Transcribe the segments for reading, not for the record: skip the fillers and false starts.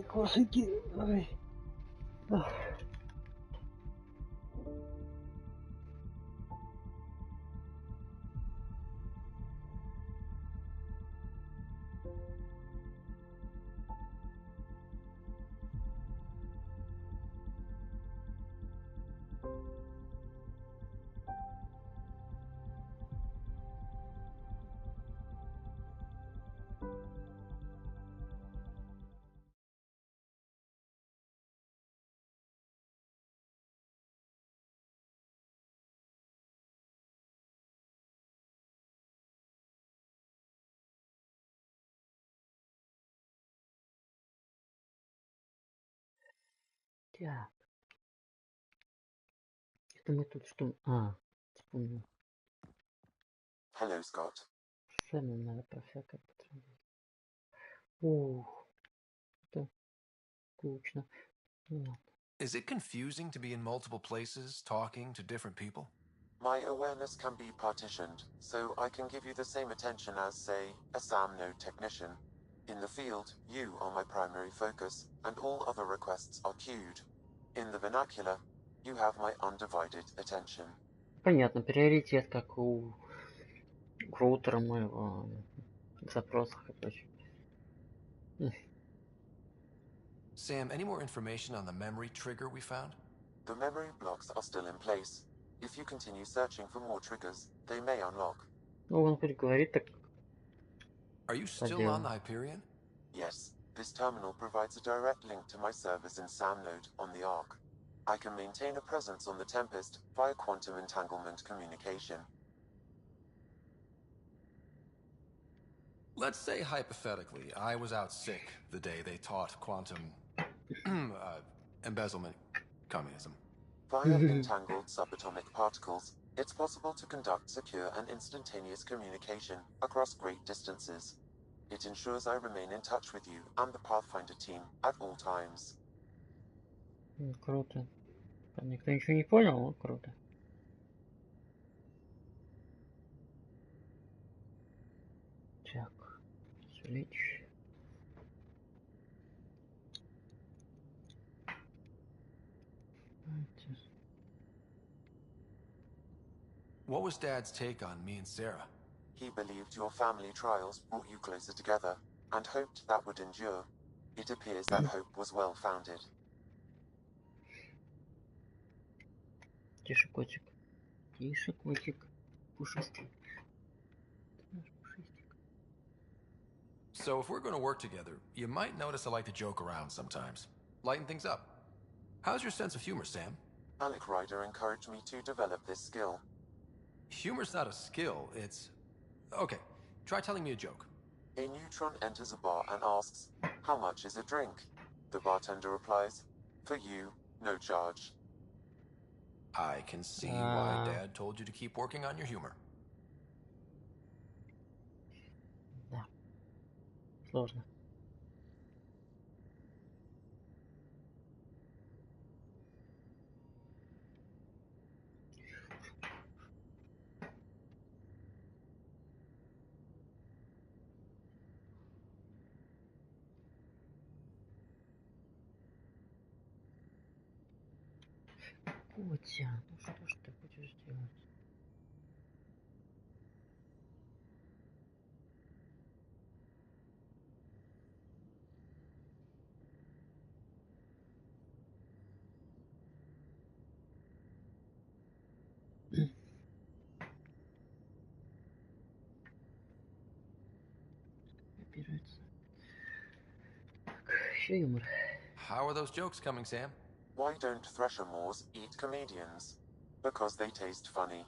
Кошики. Ой. Так. Это мы тут что? Вспомнил. Hello, Scott. Сцену надо про всякое потратить. Ух. Это скучно. Is it confusing to be in multiple places, talking to different people? My awareness can be partitioned, so I can give you the same attention as, say, a SAM node technician. In the field, you are my primary focus, and all other requests are queued. In the vernacular, you have my undivided attention. Понятно, приоритет, как у роутера моего в запросах и прочее. Sam, any more information on the memory trigger we found? The memory blocks are still in place. If you continue searching for more triggers, they may unlock. Ну, он хоть говорит так. Are you still on the Hyperion? Yes, this terminal provides a direct link to my servers in SAM node on the Ark. I can maintain a presence on the Tempest via quantum entanglement communication. Let's say hypothetically, I was out sick the day they taught quantum embezzlement communism. Via entangled subatomic particles, it's possible to conduct secure and instantaneous communication across great distances. It ensures I remain in touch with you and the Pathfinder team at all times. Круто. Там никто ничего не понял, но круто. Так, свеч. What was Dad's take on me and Sarah? He believed your family trials brought you closer together, and hoped that would endure. It appears that hope was well-founded. Тише, котик. Тише, котик. Пушистый. So if we're going to work together, you might notice I like to joke around sometimes. Lighten things up. How's your sense of humor, Sam? Alec Ryder encouraged me to develop this skill. Humor's not a skill, it's... Okay, try telling me a joke. A neutron enters a bar and asks, "How much is a drink?" The bartender replies, "For you, no charge." I can see why Dad told you to keep working on your humor. Да. Сложно. Котя, ну что ж ты хочешь делать? Опирается. Так, еще юмор. How are those jokes coming, Sam? Why don't thresher moors eat comedians? Because they taste funny.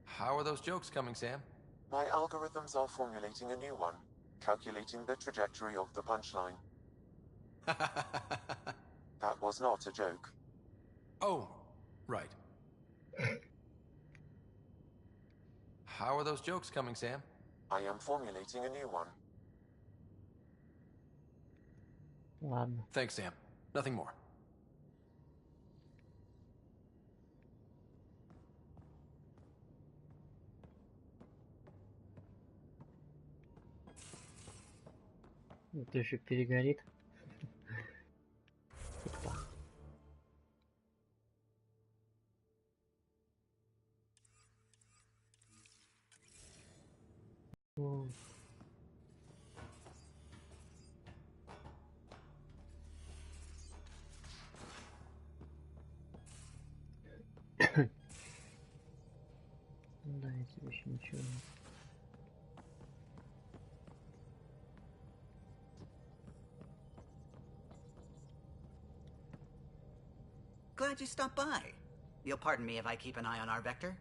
How are those jokes coming, Sam? My algorithms are formulating a new one. calculating the trajectory of the punchline. That was not a joke. Oh, right. How are those jokes coming, Sam? I am formulating a new one. Ладно. Thanks, Sam. Nothing more. Это еще перегорит. Опа. О. Да, эти еще ничего нет. Glad you stopped by. You'll pardon me if I keep an eye on our vector?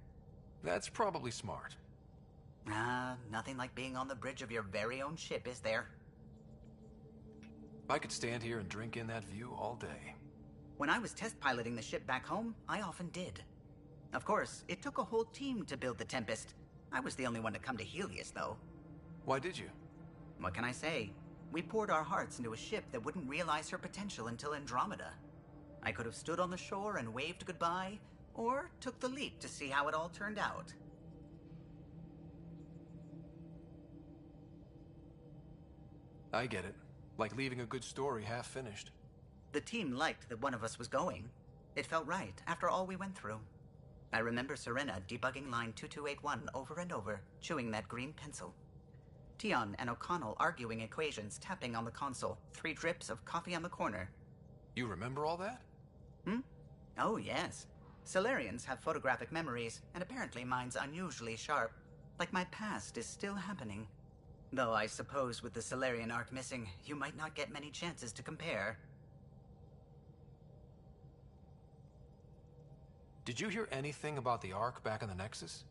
That's probably smart. Nothing like being on the bridge of your very own ship, is there? I could stand here and drink in that view all day. When I was test piloting the ship back home, I often did. Of course, it took a whole team to build the Tempest. I was the only one to come to Helios, though. Why did you? What can I say? We poured our hearts into a ship that wouldn't realize her potential until Andromeda. I could have stood on the shore and waved goodbye, or took the leap to see how it all turned out. I get it. Like leaving a good story half finished. The team liked that one of us was going. It felt right, after all we went through. I remember Serena debugging line 2281 over and over, chewing that green pencil. Tion and O'Connell arguing equations, tapping on the console, 3 drips of coffee on the corner. You remember all that? Oh, yes. Solarians have photographic memories, and apparently mine's unusually sharp. Like my past is still happening. Though I suppose with the Solarian arc missing, you might not get many chances to compare. Did you hear anything about the Ark back in the Nexus?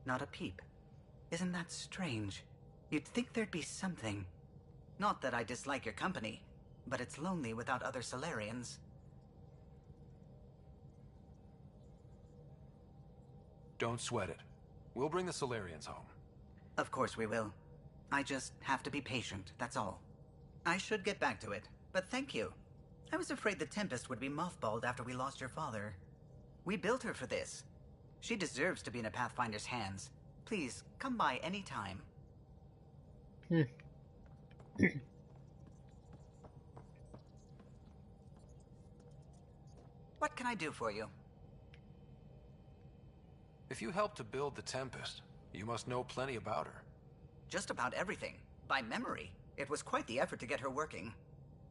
Not a peep. Isn't that strange? You'd think there'd be something. Not that I dislike your company, but it's lonely without other Solarians. Don't sweat it. We'll bring the Solarians home. Of course we will. I just have to be patient, that's all. I should get back to it, but thank you. I was afraid the Tempest would be mothballed after we lost your father. We built her for this. She deserves to be in a Pathfinder's hands. Please, come by any time. What can I do for you? If you helped to build the Tempest, you must know plenty about her. Just about everything. By memory. It was quite the effort to get her working.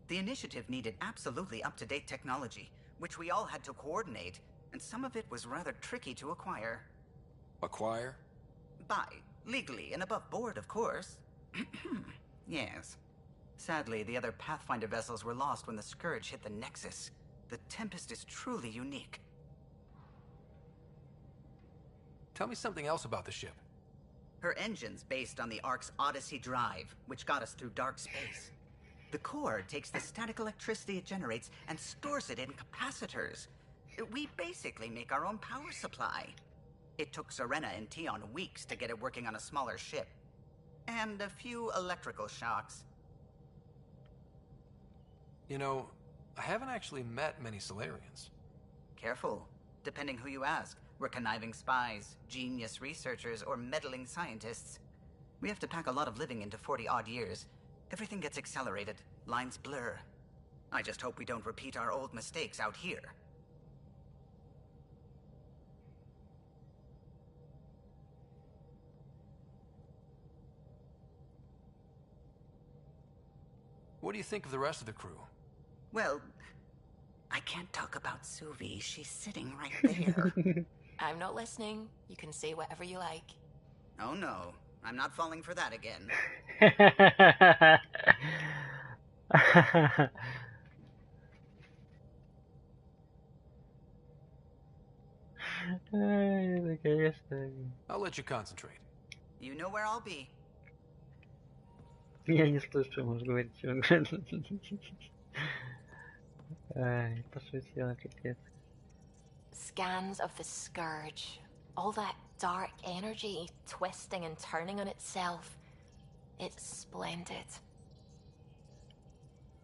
The initiative needed absolutely up-to-date technology, which we all had to coordinate, and some of it was rather tricky to acquire. Acquire? Buy. Legally and above board, of course. Yes. Sadly, the other Pathfinder vessels were lost when the Scourge hit the Nexus. The Tempest is truly unique. Tell me something else about the ship. Her engine's based on the Ark's Odyssey drive, which got us through dark space. The core takes the static electricity it generates and stores it in capacitors. We basically make our own power supply. It took Serena and Tion weeks to get it working on a smaller ship. And a few electrical shocks. You know, I haven't actually met many Solarians. Careful. Depending who you ask. We're conniving spies, genius researchers, or meddling scientists. We have to pack a lot of living into 40-odd years. Everything gets accelerated. Lines blur. I just hope we don't repeat our old mistakes out here. What do you think of the rest of the crew? Well, I can't talk about Suvi. She's sitting right there. I'm not listening. You can say whatever you like. Oh no, I'm not falling for that again. Ай, наконец-то. I'll let you concentrate. You know where I'll be. Я не слышу, может говорить, что он говорит. Ай, пошутила, капец. Scans of the Scourge. All that dark energy twisting and turning on itself. It's splendid.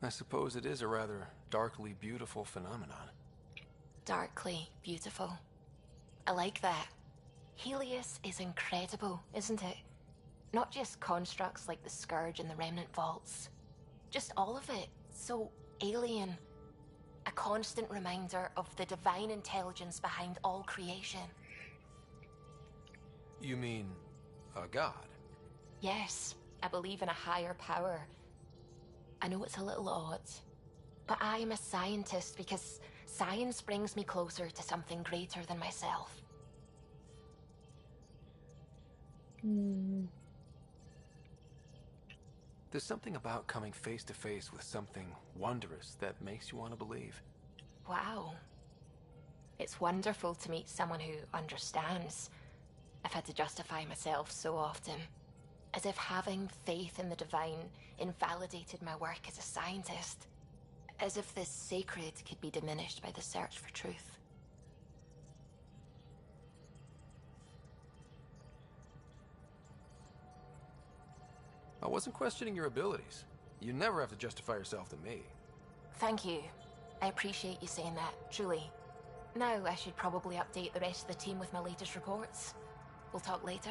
I suppose it is a rather darkly beautiful phenomenon. Darkly beautiful. I like that. Helios is incredible, isn't it? Not just constructs like the Scourge and the Remnant Vaults. Just all of it. So alien. A constant reminder of the divine intelligence behind all creation. You mean a god? Yes, I believe in a higher power. I know it's a little odd, but I am a scientist because science brings me closer to something greater than myself. There's something about coming face to face with something wondrous that makes you want to believe. Wow. It's wonderful to meet someone who understands. I've had to justify myself so often, as if having faith in the divine invalidated my work as a scientist. As if this sacred could be diminished by the search for truth. I wasn't questioning your abilities. You never have to justify yourself to me. Thank you. I appreciate you saying that, truly. Now I should probably update the rest of the team with my latest reports. We'll talk later.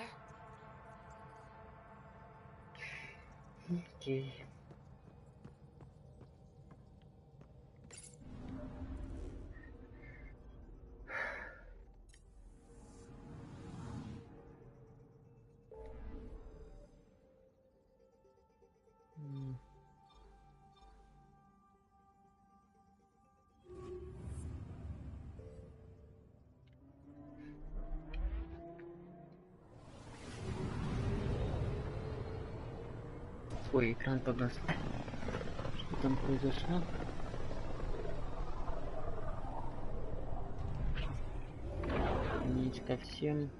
Окей. Ой, экран погас. Что там произошло? Изменить ко всем.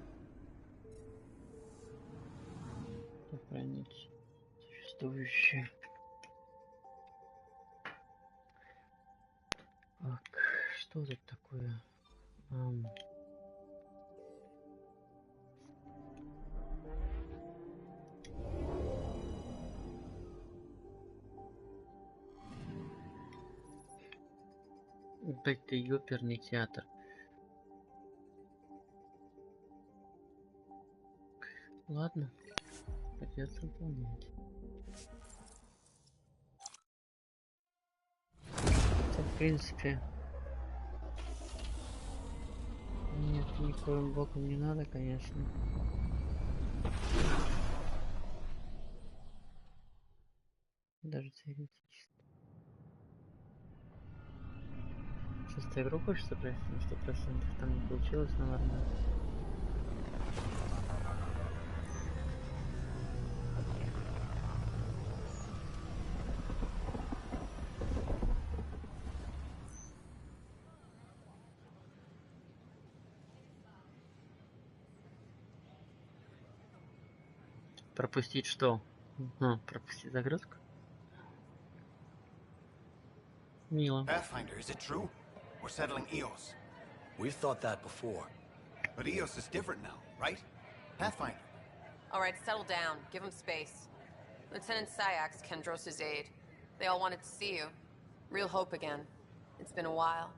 Сохранить существующее. Так, что тут такое? Это оперный театр. Ладно, придется выполнять. Это, в принципе, нет, никаким боком не надо, конечно. Даже теоретически. Шестую игру хочется пройти на 100%, там не получилось, но нормально. Пропустить что? Пропустить загрузку? Мило. Pathfinder, is it true? We're settling Eos. We've thought that before. But Eos is different now, right? Pathfinder. All right, settle down. Give him space. Lieutenant Syax, Kendros' aide. They all wanted to see you. Real hope again. It's been a while.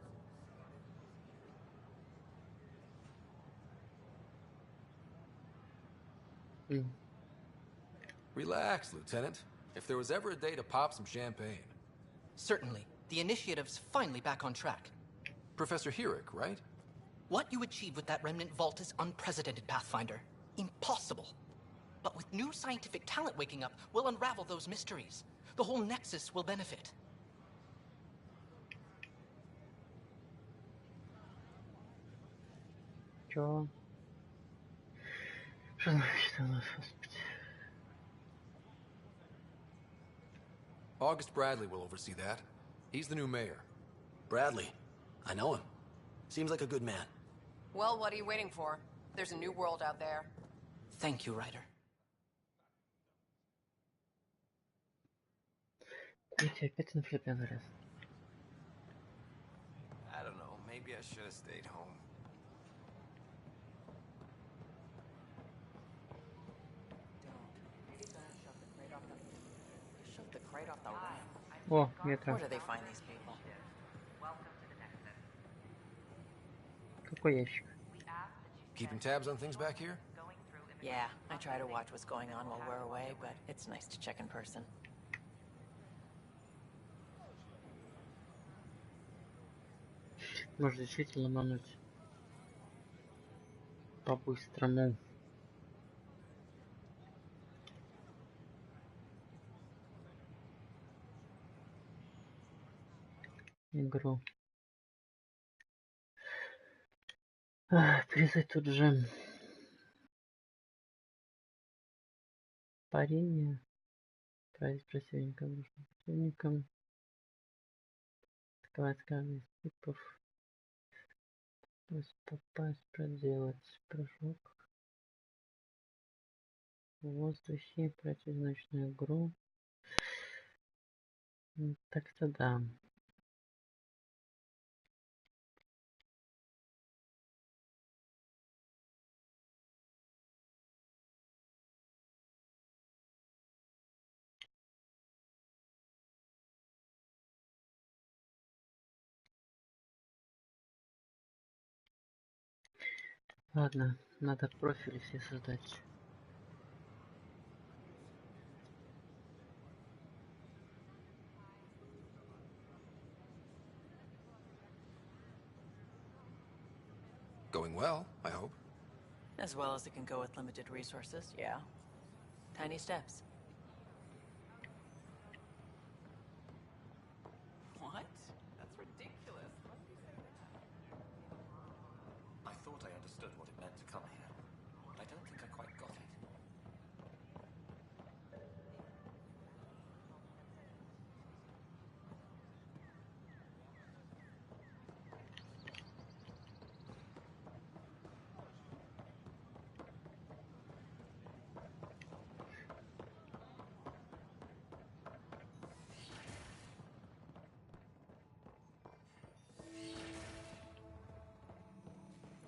Relax, Lieutenant. If there was ever a day to pop some champagne. Certainly. The initiative's finally back on track. Professor Herrick, right? What you achieved with that remnant vault is unprecedented, Pathfinder. Impossible. But with new scientific talent waking up, we'll unravel those mysteries. The whole Nexus will benefit. Чё? Что значит у нас, господи? August Bradley will oversee that. He's the new mayor. Bradley. I know him. Seems like a good man. Well, what are you waiting for? There's a new world out there. Thank you, Ryder. Видите, опять на флипе залез. I don't know. Maybe I should have stayed home. Shoved the crate off the ramp. О, метро. Where do they find these people? Какой ящик? Keeping tabs on things back here? Yeah, I try to watch what's going on while we're away, but it's nice to check in person. Может действительно мануть по-быстрому. Игру. Призать тут же парение. Отправить противника нужным противником. Атаковать каждый из типов. Попасть, проделать прыжок. В воздухе, пройти значную игру. Так-то да. Ладно, надо профили все создать. Going well, I hope. As well as it can go with limited resources, yeah. Tiny steps. What? That's ridiculous. I thought I understood what it meant to come here, but I don't think I quite got it.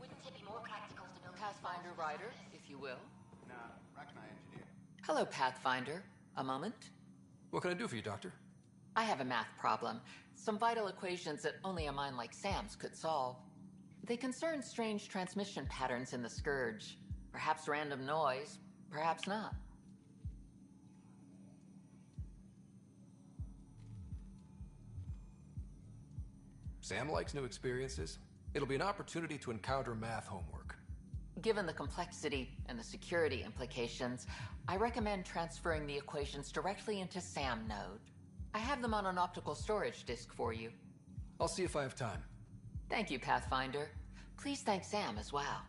Wouldn't it be more practical to know Pathfinder Rider, if you will. Nah, Rachni engineer. Hello, Pathfinder. A moment? What can I do for you, Doctor? I have a math problem. Some vital equations that only a mind like Sam's could solve. They concern strange transmission patterns in the Scourge. Perhaps random noise, perhaps not. Sam likes new experiences. It'll be an opportunity to encounter math homework. Given the complexity and the security implications, I recommend transferring the equations directly into SAM node. I have them on an optical storage disk for you. I'll see if I have time. Thank you, Pathfinder. Please thank Sam as well.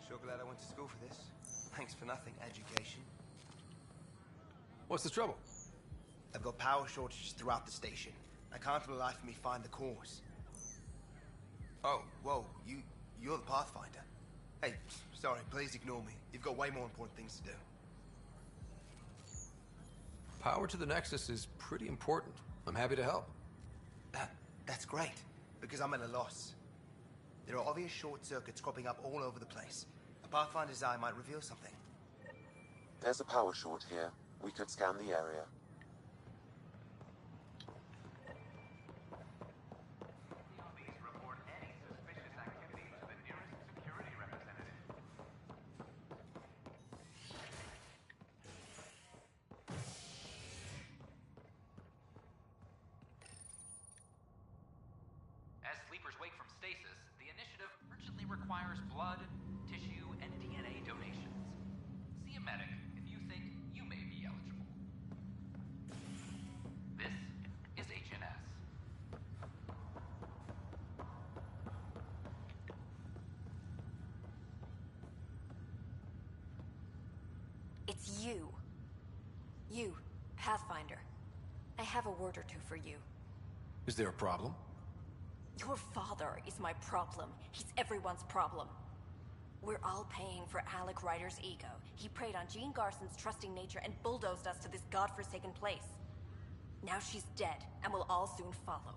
Sure glad I went to school for this. Thanks for nothing, education. What's the trouble? I've got power shortages throughout the station. I can't for the life of me find the cause. Oh, whoa, you're the Pathfinder. Hey, sorry, please ignore me. You've got way more important things to do. Power to the Nexus is pretty important. I'm happy to help. That's great, because I'm at a loss. There are obvious short circuits cropping up all over the place. A Pathfinder's eye might reveal something. There's a power short here. We could scan the area. sleepers wake from stasis, the initiative urgently requires blood, tissue, and DNA donations. See a medic if you think you may be eligible. This is HNS. It's you. You, Pathfinder. I have a word or two for you. Is there a problem? Your father is my problem. He's everyone's problem. We're all paying for Alec Ryder's ego. He preyed on Jean Garson's trusting nature and bulldozed us to this godforsaken place. Now she's dead, and we'll all soon follow.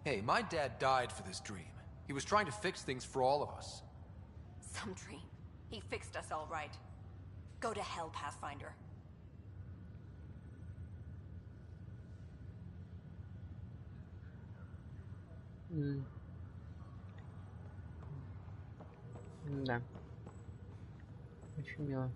Hey, my dad died for this dream. He was trying to fix things for all of us. Some dream. He fixed us all right. Go to hell, Pathfinder. Да. Очень мило.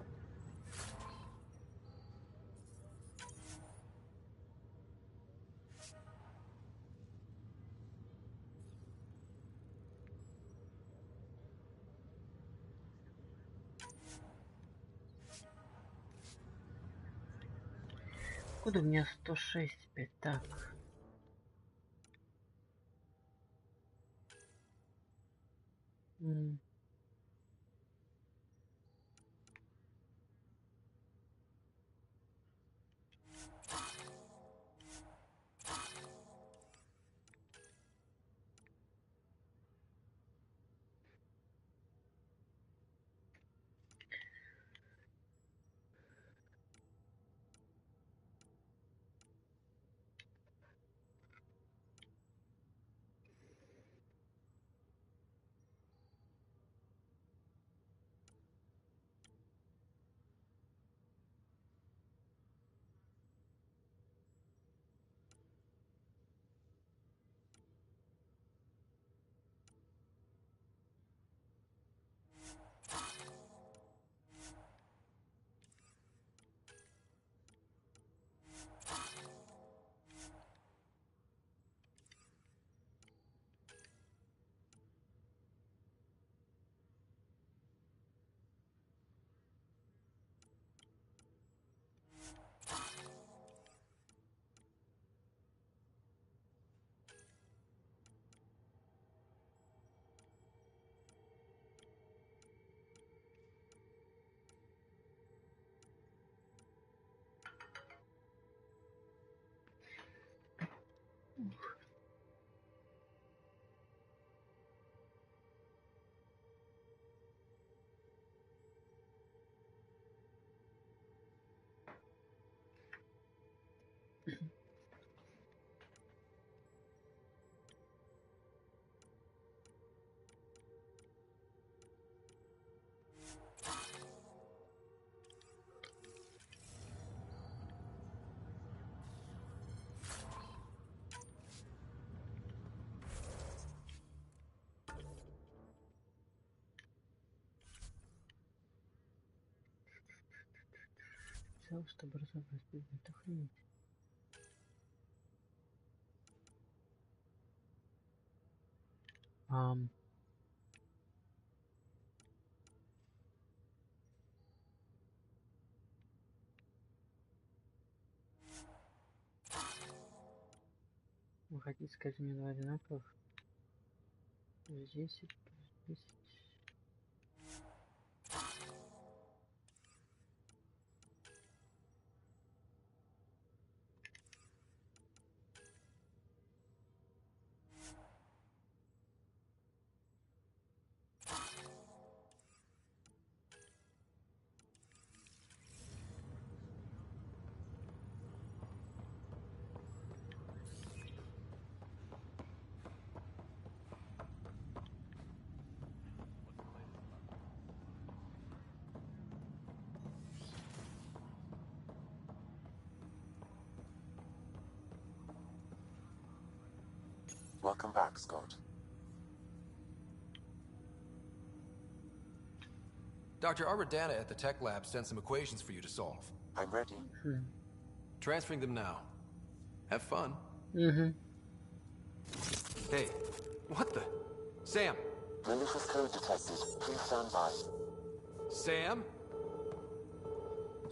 Откуда у меня 106 опять? Так. Взял, чтобы разобрать предмет, охренеть. Вы хотите сказать мне два одинаковых? 10, 10. Welcome back, Scott. Dr. Arbordana at the tech lab sent some equations for you to solve. I'm ready. Transferring them now. Have fun. Mm-hmm. Hey, what the? Sam! Malicious code detected. Please stand by. Sam?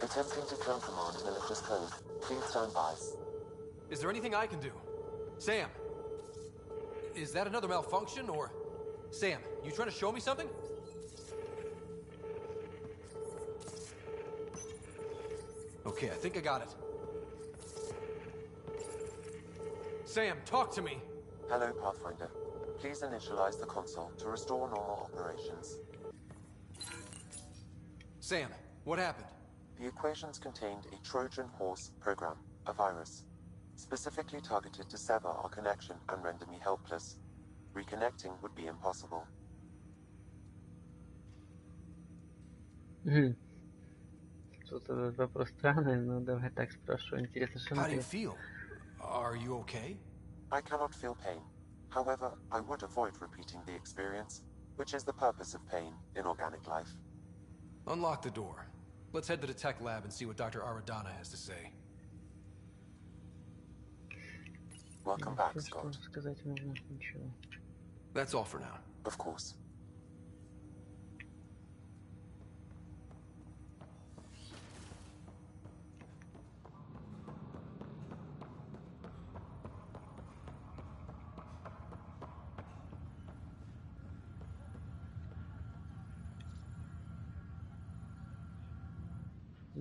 Attempting to countermand malicious code. Please stand by. Is there anything I can do? Sam! Is that another malfunction, or... Sam, you trying to show me something? Okay, I think I got it. Sam, talk to me! Hello, Pathfinder. Please initialize the console to restore normal operations. Sam, what happened? The equations contained a Trojan horse program, a virus, specifically targeted to sever our connection and render me helpless. Reconnecting would be impossible. Что-то вопрос странный, но давай так спрошу. Интересно, что How do you написано? feel? Are you okay? I cannot feel pain. However, I would avoid repeating the experience, which is the purpose of pain in organic life. Unlock the door. Let's head to the tech lab and see what Dr. Aradana has to say. Welcome back, Что Scott. сказать можно? Ничего. That's all for now. Of course.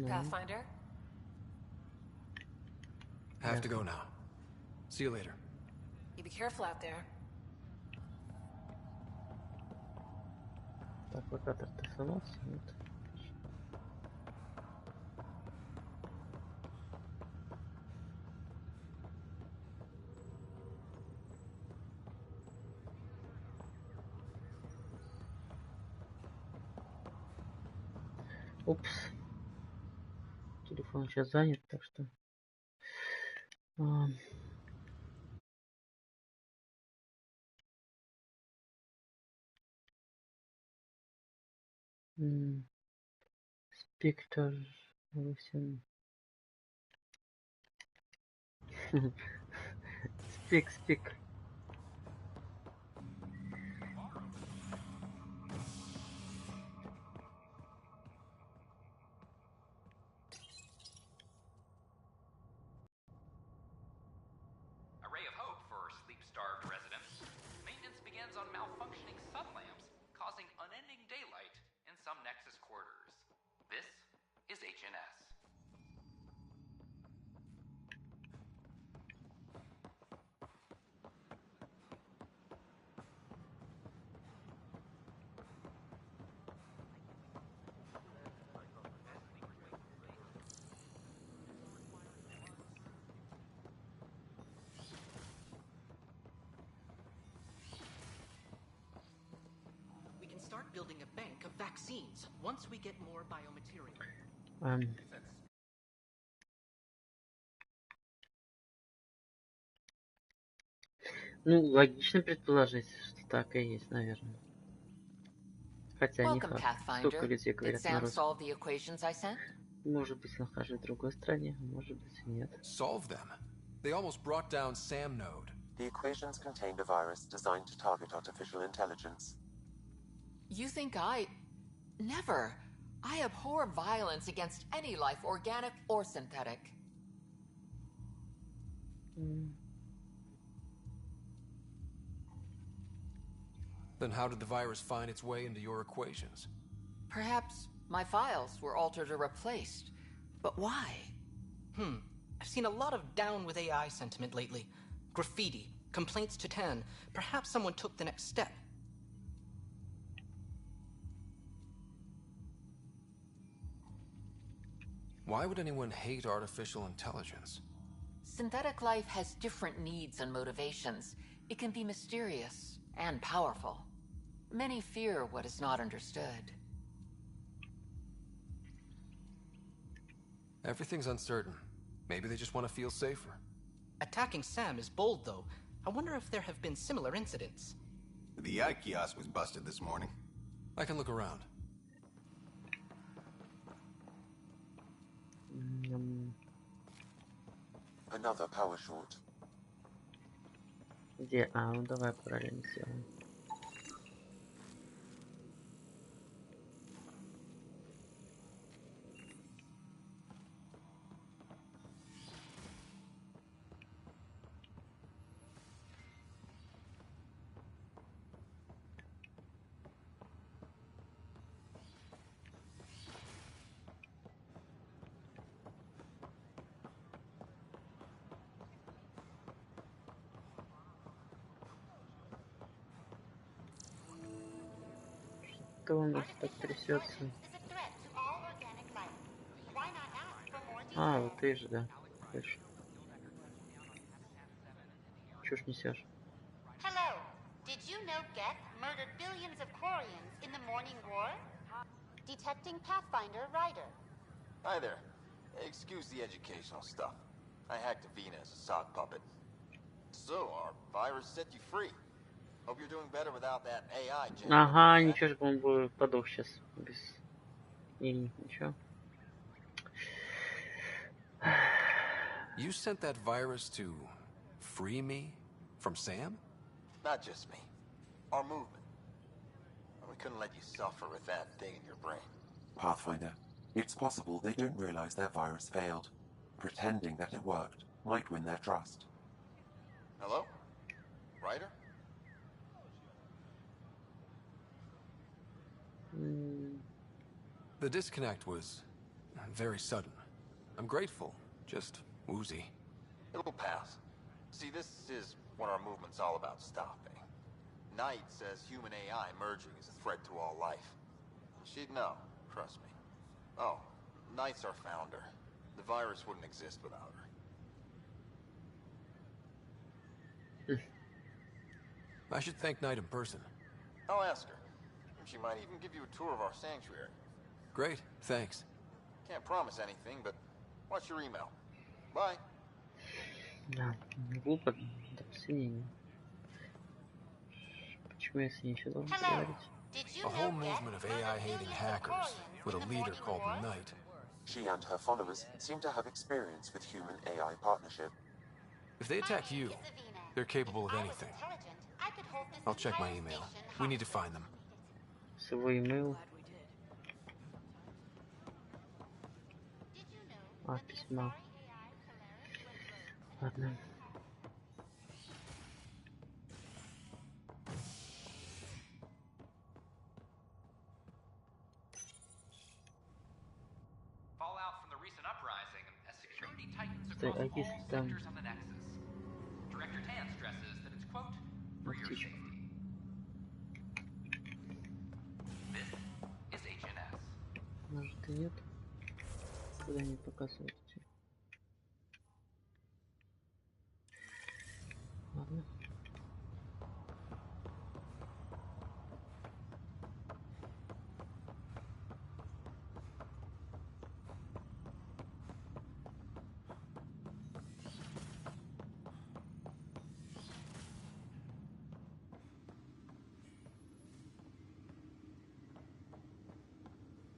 Pathfinder? Have to go now. See you later. You be careful out there. Так, локатор-то сломался? Нет. Упс. Телефон сейчас занят, так что... Спектр 8. Спик. A ray of hope for sleep-starved residents. Maintenance begins on malfunctioning sublamps, causing unending daylight in some Nexus quarters. This is HNS. We can start building a bank of vaccines once we get more biomaterial. Ну, логично предположить, что так и есть, наверное. Хотя не Welcome, факт. Столько Pathfinder. людей Did говорят на Sam русском. solve the equations I sent? Может быть, нахожусь в другой стране, а может быть и нет. Solve them? They almost brought down Sam Node. The equations contained a virus designed to target artificial intelligence. You think I... Never. I abhor violence against any life, organic or synthetic. Then how did the virus find its way into your equations? Perhaps my files were altered or replaced. But why? I've seen a lot of down with AI sentiment lately. Graffiti, complaints to 10. Perhaps someone took the next step. Why would anyone hate artificial intelligence? Synthetic life has different needs and motivations. It can be mysterious and powerful. Many fear what is not understood. Everything's uncertain. Maybe they just want to feel safer. Attacking Sam is bold, though. I wonder if there have been similar incidents. The eye kiosk was busted this morning. I can look around. another power short. Где? А, ну давай параллельно сделаем. Что у нас так трясется? А, вот ты же, да. Точно. Чушь несешь. Hello. Did you know Geth murdered billions of Quarians in the Morning War? Detecting Pathfinder Ryder. Hi there. Excuse the educational stuff. I hacked Avina as a sock puppet. So, our virus set you free. Hope you're doing better without that AI generator. Ага, ничего же, он бы подох сейчас. Без... И ничего. You sent that virus to free me from Sam? Not just me. Our movement. We couldn't let you suffer with that thing in your brain. Pathfinder, it's possible they don't realize their virus failed. Pretending that it worked might win their trust. Hello? Ryder? The disconnect was very sudden. I'm grateful, just woozy. It'll pass. See, this is what our movement's all about stopping. Knight says human AI merging is a threat to all life. She'd know, trust me. Oh, Knight's our founder. The virus wouldn't exist without her. I should thank Knight in person. I'll ask her. She might even give you a tour of our sanctuary. Great, thanks. Can't promise anything, but watch your email. Bye. Да, глупо до последнего. Почему я с ней еще должен поговорить? A whole movement of AI-hating hackers with a leader called Knight. She and her followers seem to have experience with human-AI partnership. If they attack you, they're capable of anything. I'll check my email. We need to find them. Свой email. А, письма. Ладно. Fallout from the recent uprising as security tightens Стой, across а если all там... sectors on the Nexus. Director Tan stresses that it's, quote, for your птичка. safety. This is HNS. Может и нет. Куда не показывают эти. Ладно.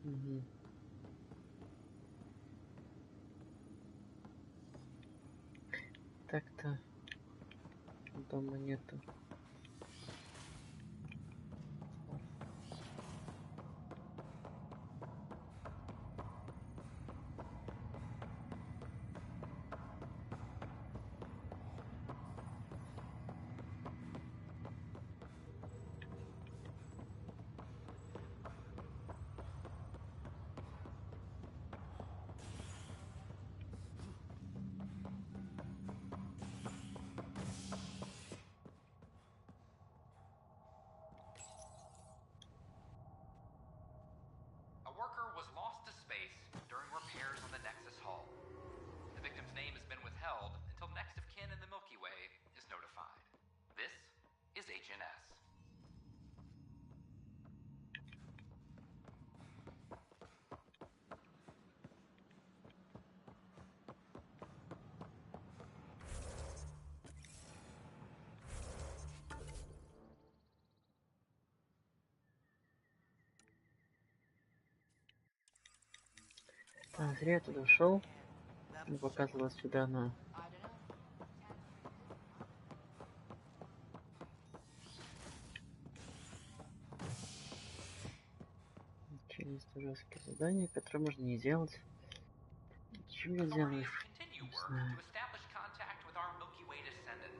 Угу. Так-то дома нету. A worker was lost to space during repairs on the Nexus hull. The victim's name has been withheld until next of kin in the Milky Way is notified. This is HNS. А, зря я туда шел. Показывала сюда на жесткие задания, которые можно не делать. Чего я делаю? Continue work to establish contact with our Milky Way descendants.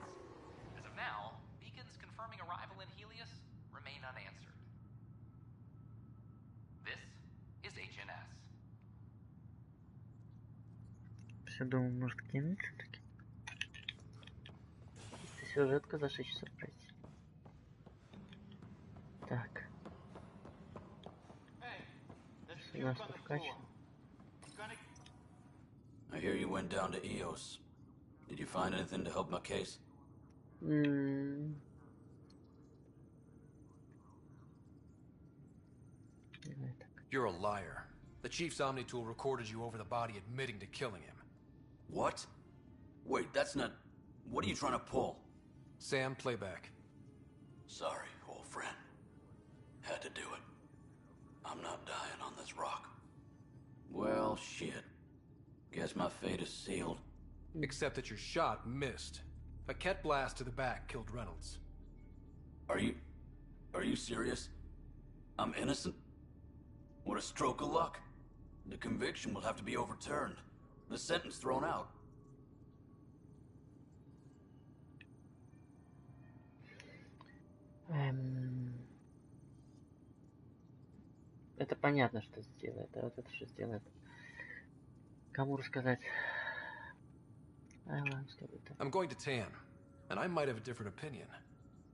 As of now, beacons confirming arrival in Helios remain unanswered. This is HNS. Все думаю, может кинуть все-таки. Это сюжетка за 6 часов пройти. Так. Сюда что вкачано. I hear you went down to EOS. Did you find anything to help my case? You're a liar. The Chief's Omni-Tool recorded you over the body admitting to killing him. What? Wait, that's not... What are you trying to pull? Sam, playback. Sorry, old friend. Had to do it. I'm not dying on this rock. Well, shit. Guess my fate is sealed. Except that your shot missed. A Ket blast to the back killed Reynolds. Are you serious? I'm innocent? What a stroke of luck. The conviction will have to be overturned. The sentence thrown out. Это понятно, что сделает, а вот это что сделает? Кому рассказать? I'm going to Tan, and I might have a different opinion.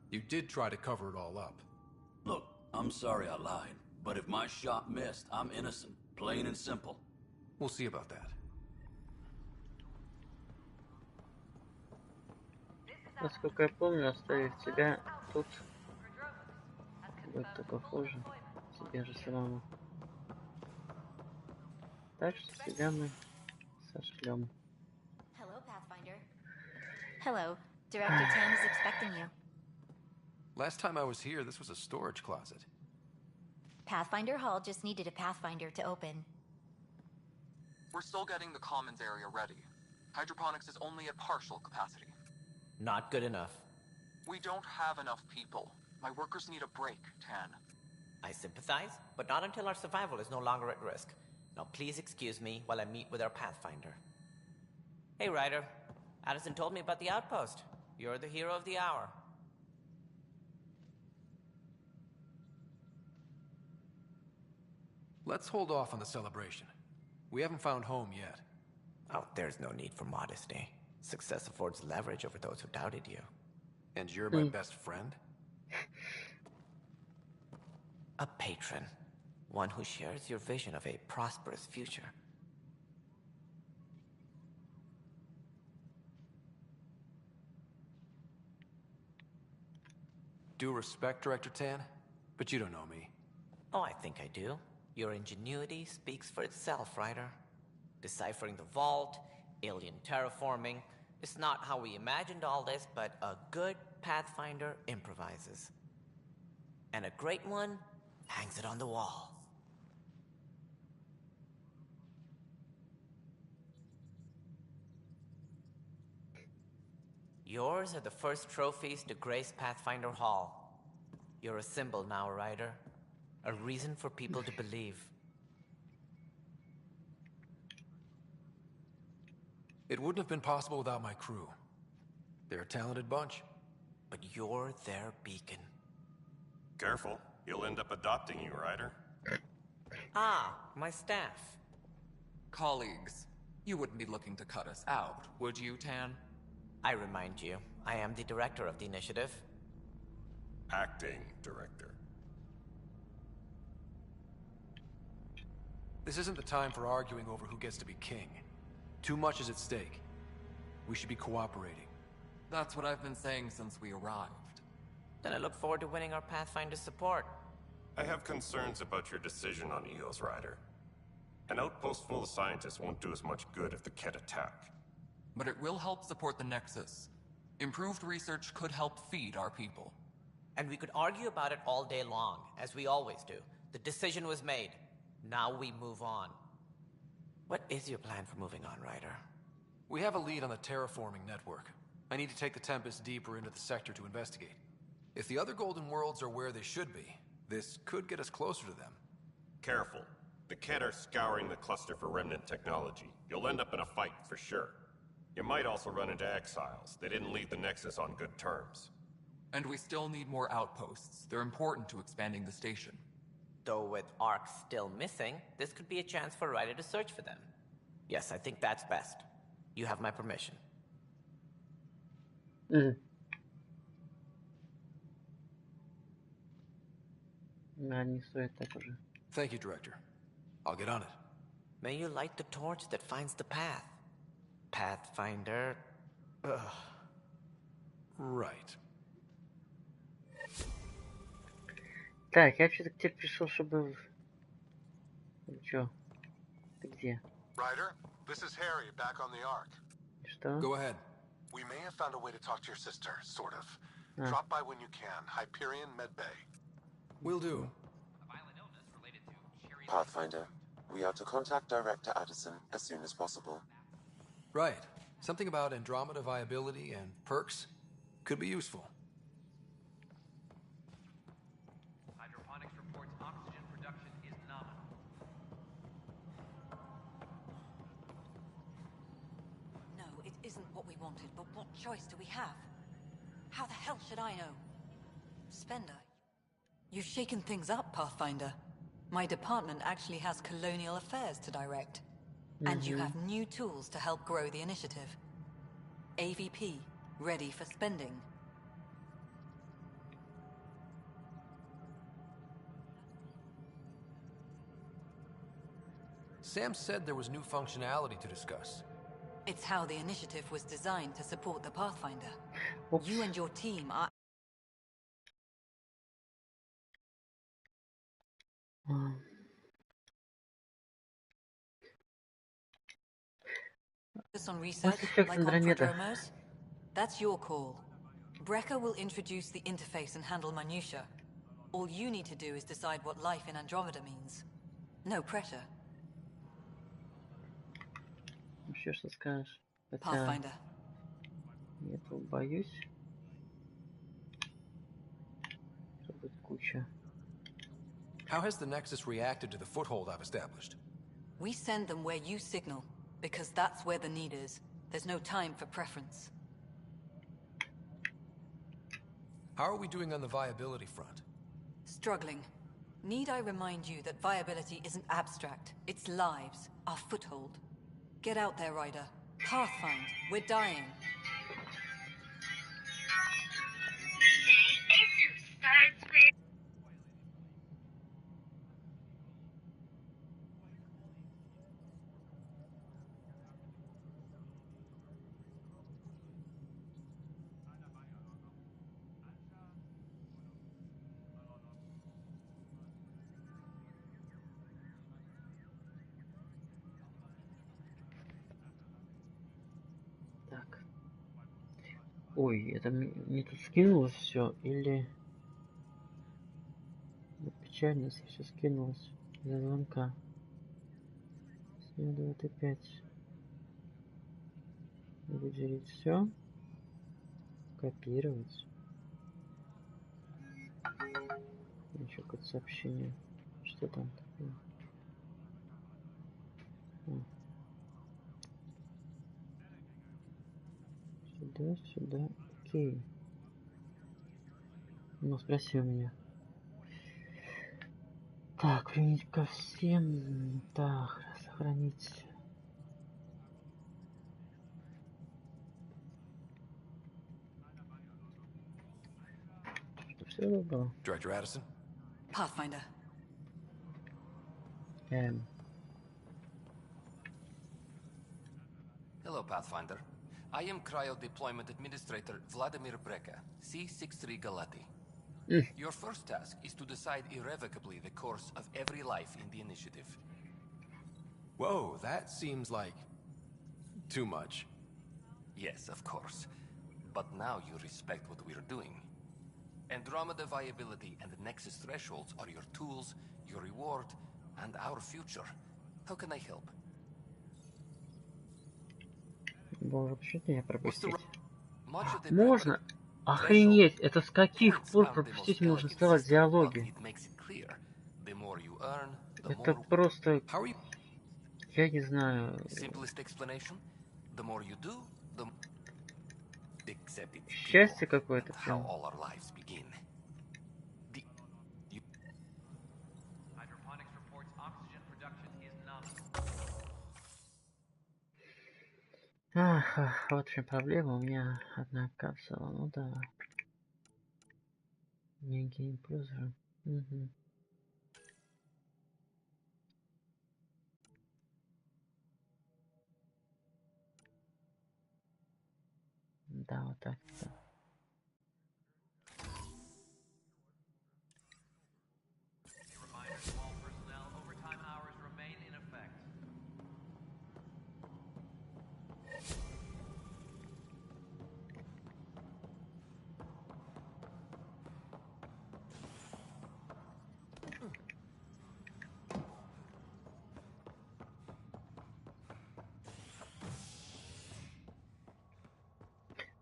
You did try to cover it all up. Look, I'm sorry I lied, but if my shot missed, I'm innocent. Plain and simple. We'll see about that. Насколько я помню, оставив тебя тут, будет-то похоже тебе же самому. Так что тебя мы сошлем. Hello, Pathfinder. Hello. Director Tan is expecting you. Last time I was here, this was a storage closet. Pathfinder Hall just needed a Pathfinder to open. We're still getting the commons area ready. Hydroponics is only at partial capacity. Not good enough. We don't have enough people. My workers need a break, Tan. I sympathize, but not until our survival is no longer at risk. Now please excuse me while I meet with our Pathfinder. Hey, Ryder. Addison told me about the outpost. You're the hero of the hour. Let's hold off on the celebration. We haven't found home yet. Oh, there's no need for modesty. Success affords leverage over those who doubted you. And you're my best friend? A patron. One who shares your vision of a prosperous future. Due respect, Director Tan, but you don't know me. Oh, I think I do. Your ingenuity speaks for itself, Ryder. Deciphering the vault, alien terraforming. It's not how we imagined all this, but a good Pathfinder improvises. And a great one hangs it on the wall. Yours are the first trophies to grace Pathfinder Hall. You're a symbol now, Ryder. A reason for people to believe. It wouldn't have been possible without my crew. They're a talented bunch. But you're their beacon. Careful. He'll end up adopting you, Ryder. Ah, my staff. Colleagues, you wouldn't be looking to cut us out, would you, Tan? I remind you, I am the director of the initiative. Acting director. This isn't the time for arguing over who gets to be king. Too much is at stake. We should be cooperating. That's what I've been saying since we arrived. Then I look forward to winning our Pathfinder's support. I have concerns about your decision on EOS, Ryder. An outpost full of scientists won't do as much good if the Ket attack. But it will help support the Nexus. Improved research could help feed our people. And we could argue about it all day long, as we always do. The decision was made. Now we move on. What is your plan for moving on, Ryder? We have a lead on the terraforming network. I need to take the Tempest deeper into the sector to investigate. If the other Golden Worlds are where they should be, this could get us closer to them. Careful. The Kett are scouring the cluster for remnant technology. You'll end up in a fight for sure. You might also run into exiles. They didn't leave the Nexus on good terms. And we still need more outposts. They're important to expanding the station. Though with Ark still missing, this could be a chance for Ryder to search for them. Yes, I think that's best. You have my permission. Thank you, Director. I'll get on it. May you light the torch that finds the path. Pathfinder. Ugh. Right. Так, я вообще-то к тебе пришел, чтобы... Чё? Ты где? Ryder, this is Harry, back on the Ark. Что? Go ahead. We may have found a way to talk to your sister, sort of. Drop by when you can. Hyperion Medbay. Will do. Pathfinder, we are to contact Director Addison as soon as possible. Right. Something about Andromeda viability and perks could be useful. Hydroponics reports oxygen production is nominal. No, it isn't what we wanted, but what choice do we have? How the hell should I know? Spender, you've shaken things up, Pathfinder. My department actually has colonial affairs to direct. And you have new tools to help grow the initiative. AVP, ready for spending. Sam said there was new functionality to discuss. It's how the initiative was designed to support the Pathfinder. You and your team are... Focus on research like on prodromos? That's your call. Brecker will introduce the interface and handle minutiae. All you need to do is decide what life in Andromeda means. No pressure. Вообще, что скажешь? Хотя... Pathfinder. Нет, боюсь. Что будет куча. How has the Nexus reacted to the foothold I've established? We send them where you signal, because that's where the need is. There's no time for preference. How are we doing on the viability front? Struggling. Need I remind you that viability isn't abstract? It's lives, our foothold. Get out there, Ryder. Pathfind, we're dying. Так. Ой, это мне тут скинулось все, или... Печально, если все скинулось из-за звонка. Следует опять выделить все, копировать. Еще какое-то сообщение. Что там такое? Сюда, сюда, окей. Ну, спроси у меня. Так, применить ко всем. Так, сохранить. Что все было? Director Addison? Pathfinder. Hello, Pathfinder. I am Cryo Deployment Administrator Vladimir Breka, C-63 Galati. Your first task is to decide irrevocably the course of every life in the initiative. Whoa, that seems like... too much. Yes, of course. But now you respect what we're doing. Andromeda viability and the Nexus thresholds are your tools, your reward, and our future. How can I help? Боже, почему ты меня пропустить? Можно? Охренеть, это с каких пор пропустить можно оставать диалоги? Это просто... Я не знаю... Simplest explanation: the more you do, the except it's Счастье какое-то how прям. all our lives begin. Hydroponics reports oxygen production is nominal. Ах, вот в чем проблема. У меня одна капсула. Ну да. Не геймплюс же. Угу. Да, вот так. Да.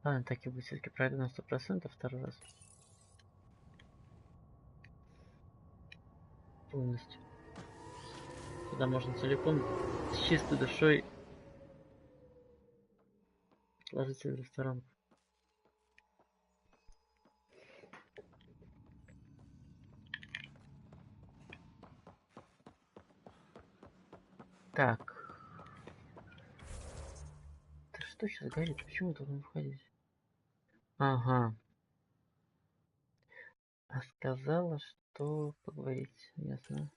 Ладно, так и будет. Все-таки пройду на 100% второй раз. Полностью. Сюда можно целиком с чистой душой ложиться в ресторан. Так. Да что сейчас горит? Почему тут не входить? Ага. А сказала, что поговорить. Ясно.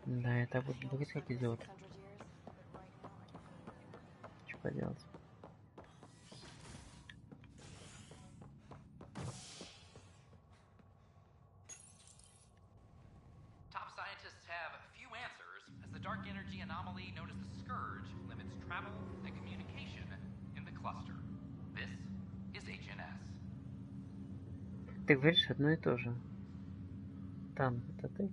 Да, это будет выглядеть как идиот. Что поделать? Top scientists have few answers, as the dark energy anomaly known as the Scourge limits travel and communication in the cluster. This is HNS. Ты говоришь одно и то же. Там, это ты?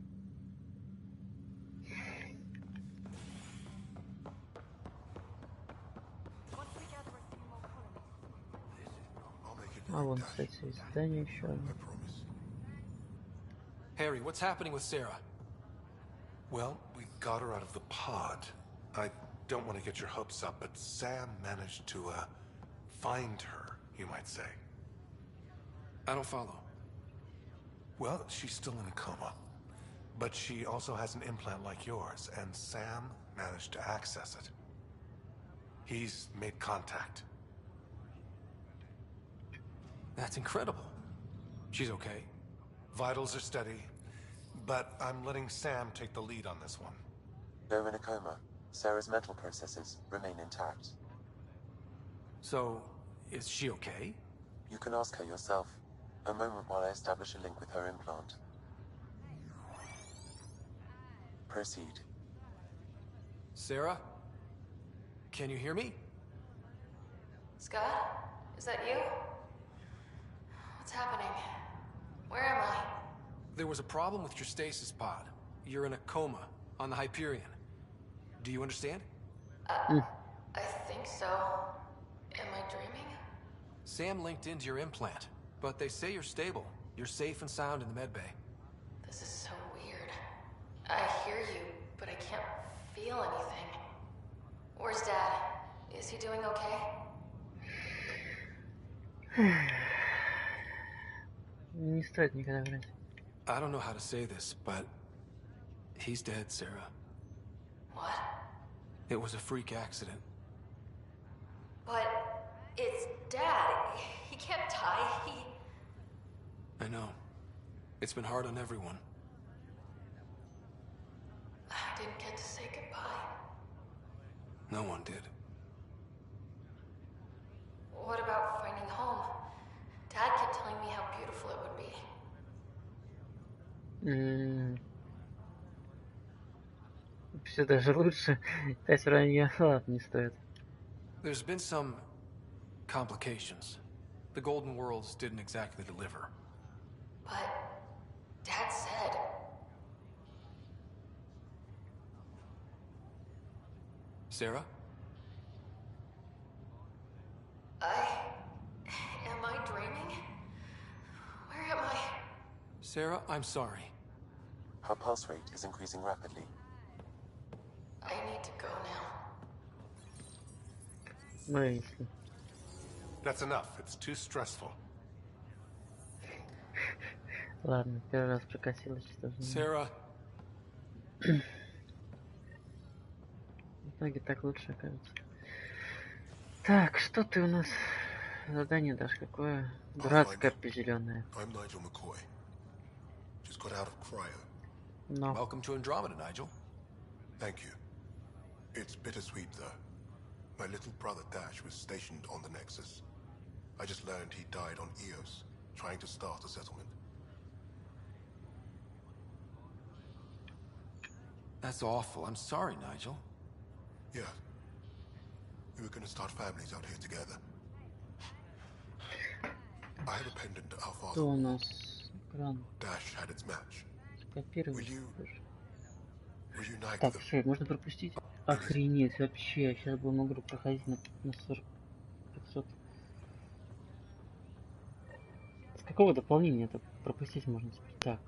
А вон, кстати, здание еще одно. Harry, what's happening with Sarah? Well, we got her out of the pod. I don't want to get your hopes up, but Sam managed to, find her, you might say. I don't follow. Well, she's still in a coma. But she also has an implant like yours, and Sam managed to access it. He's made contact. That's incredible. She's okay. Vitals are steady, but I'm letting Sam take the lead on this one. Though in a coma, Sarah's mental processes remain intact. So, is she okay? You can ask her yourself. A moment while I establish a link with her implant. Proceed. Sarah? Can you hear me? Scott? Is that you? What's happening? Where am I? There was a problem with your stasis pod. You're in a coma on the Hyperion. Do you understand? I think so. Am I dreaming? Sam linked into your implant, but they say you're stable. You're safe and sound in the medbay. This is so weird. I hear you, but I can't feel anything. Where's Dad? Is he doing okay? Не стоит никогда врать. I don't know how to say this, but he's dead, Sarah. What? It was a freak accident. But it's Dad. He can't die. I know. It's been hard on everyone. I didn't get to say goodbye. No one did. What about finding home? Dad kept telling me how beautiful it would be. Все даже лучше. 5 ранее. Ладно, не стоит. There's been some complications. The Golden Worlds didn't exactly deliver. But Dad said... Sarah? Am I dreaming? Where am I? Sarah, I'm sorry. Her pulse rate is increasing rapidly. I need to go now. Nice. That's enough. It's too stressful. Ладно, первый раз прокосилась, что же. Sarah. В итоге так лучше, кажется. Так, что ты у нас задание дашь? Какое? Дурацкое зеленое. I'm Nigel McCoy. Just got out of cryo. No. Welcome to Andromeda, Nigel. Thank you. It's bittersweet, though. My little brother Dash was stationed on the Nexus. I just learned he died on Eos, trying to start a settlement. That's awful. I'm sorry, Nigel. Yeah. We were gonna start families out here together. I have a pendant to our father. Что у нас? Экран. Dash had its match. Скопировать. Reunite Так, them. все, можно пропустить? Охренеть, вообще. Сейчас бы могу проходить на 40, 500. С какого дополнения это пропустить можно теперь? Так.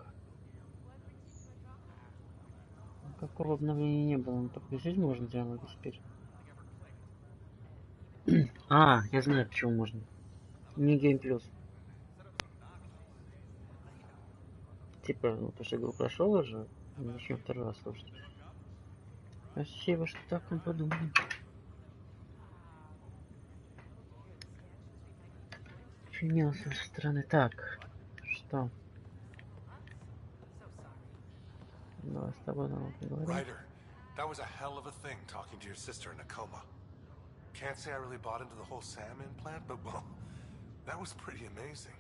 Какого обновления не было, но пропустить можно диалоги теперь. А, я знаю, почему можно. Не Game Plus. Типа, ну, потому что игру прошел уже, начнем второй раз слушать. Спасибо, что так нам подумали. Очень мило с вашей стороны. Так, что? Давай с тобой нам поговорим. Ryder, that was a hell of a thing talking to your sister in a coma. Can't say I really bought into the whole Sam implant, but well, that was pretty amazing.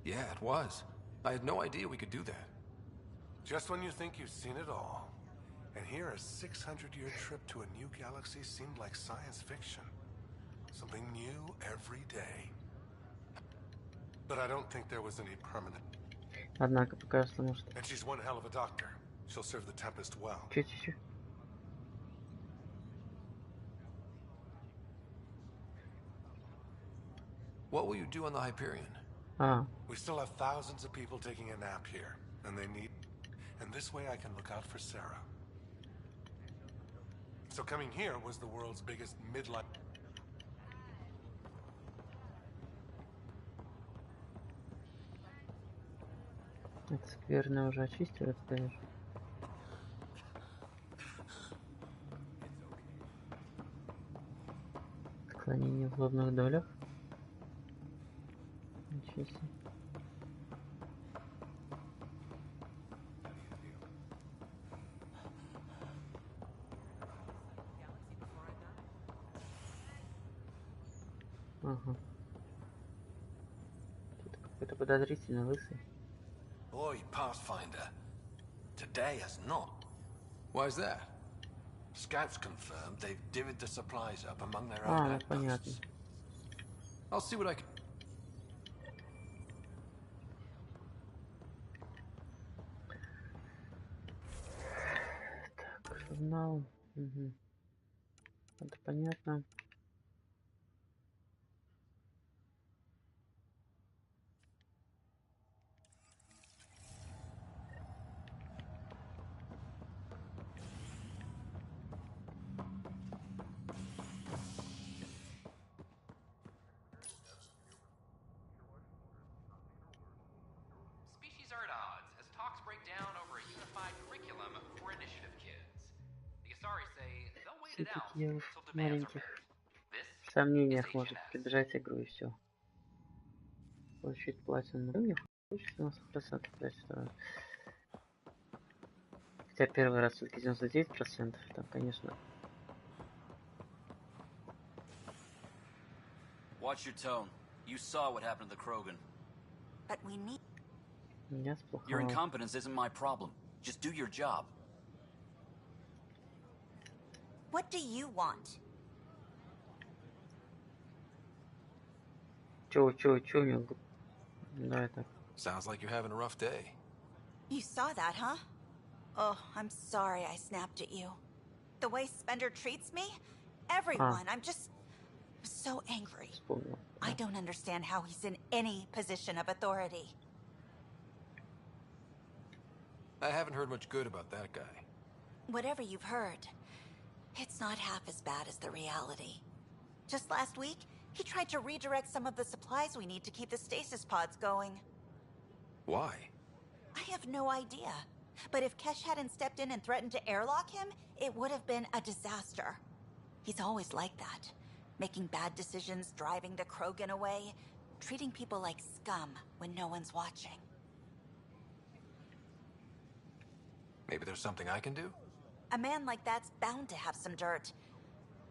Yeah, it was. I had no idea we could do that. Just when you think you've seen it all. And here a 600-year trip to a new galaxy seemed like science fiction. Something new every day. But I don't think there was any permanent. Однако покажется, может. And she's one hell of a doctor. She'll serve the Tempest well. Чуть-чуть. What will you do on the Hyperion? We still have thousands of people taking a nap here, and they need... And this way I can look out for Sarah. So coming here was the world's biggest midlife... Это скверно уже очистил, это даешь. Отклонение в лобных долях. Ничего себе. Ага. Тут какой-то подозрительно лысый. Oi, Pathfinder. Today has not. Why's that? Scouts confirmed they've divvied the supplies up among their own outposts. Понятно. I'll see what I can... Так, журнал. Угу. Это понятно. Species are at odds as talks break down over a unified curriculum for initiative kids. The Asari say they'll wait it out Все-таки я уж until в demands are маленьких met. в сомнениях может прибежать игру и все. Получить платину. Мне хочется 90% дать второй. Хотя первый раз все-таки 99%, там, конечно. Watch your tone. You saw what happened to the Krogan. But we need... Меня Your сплоховало. incompetence isn't my problem. Just do your job. What do you want? Чё у него? Да, это... Sounds like you're having a rough day. You saw that, huh? Oh, I'm sorry I snapped at you. The way Spender treats me? Everyone. I'm just so angry. I don't understand how he's in any position of authority. I haven't heard much good about that guy. Whatever you've heard, it's not half as bad as the reality. Just last week, he tried to redirect some of the supplies we need to keep the stasis pods going. Why? I have no idea. But if Kesh hadn't stepped in and threatened to airlock him, it would have been a disaster. He's always like that. Making bad decisions, driving the Krogan away, treating people like scum when no one's watching. Maybe there's something I can do? A man like that's bound to have some dirt.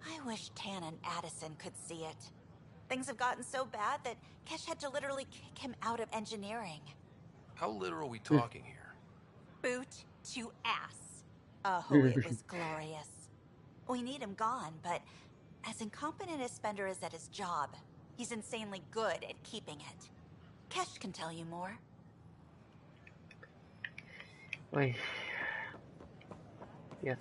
I wish Tan and Addison could see it. Things have gotten so bad that Kesh had to literally kick him out of engineering. How literal are we talking here? Boot to ass. Oh, it was glorious. We need him gone, but as incompetent as Spender is at his job, he's insanely good at keeping it. Kesh can tell you more. Ой. Нет.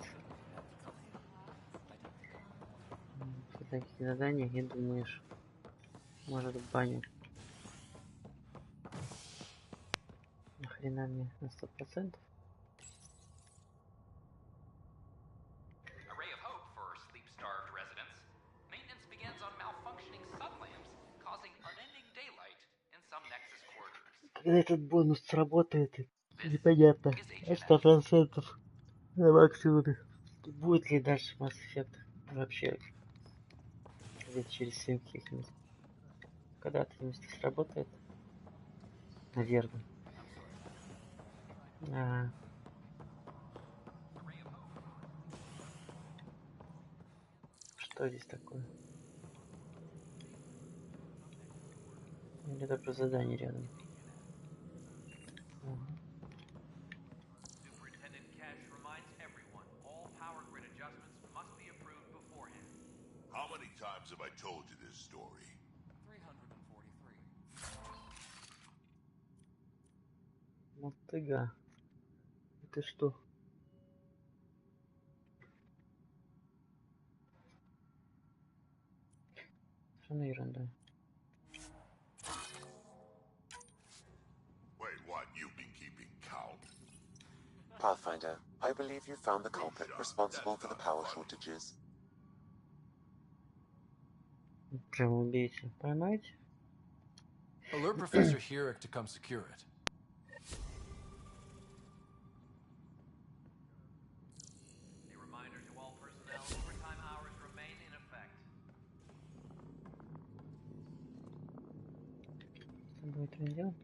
Такие задания, не думаешь, может в баню. Нахрена мне на 100%? Array of hope for sleep-starved residents. Maintenance begins on malfunctioning sun lamps, causing unending daylight in some Nexus quarters. Когда этот бонус сработает, непонятно. 100% на максимуме. Будет ли дальше Mass Effect вообще? Лет через 7 каких-нибудь. Когда-то сработает. Наверное. Что здесь такое? Или это просто задание рядом? Superintendent Kesh reminds everyone all power grid adjustments must be approved beforehand. How many times have I told you this story? 343. Вот ты га. Это что? Что на ерунда? Wait, what? You've been keeping count? Pathfinder, I believe you found the culprit responsible for the power shortages. Прям убейте. Поймаете? Alert Professor Hurek to come secure it. A reminder to all personnel, overtime hours remain in effect. Что будет видео?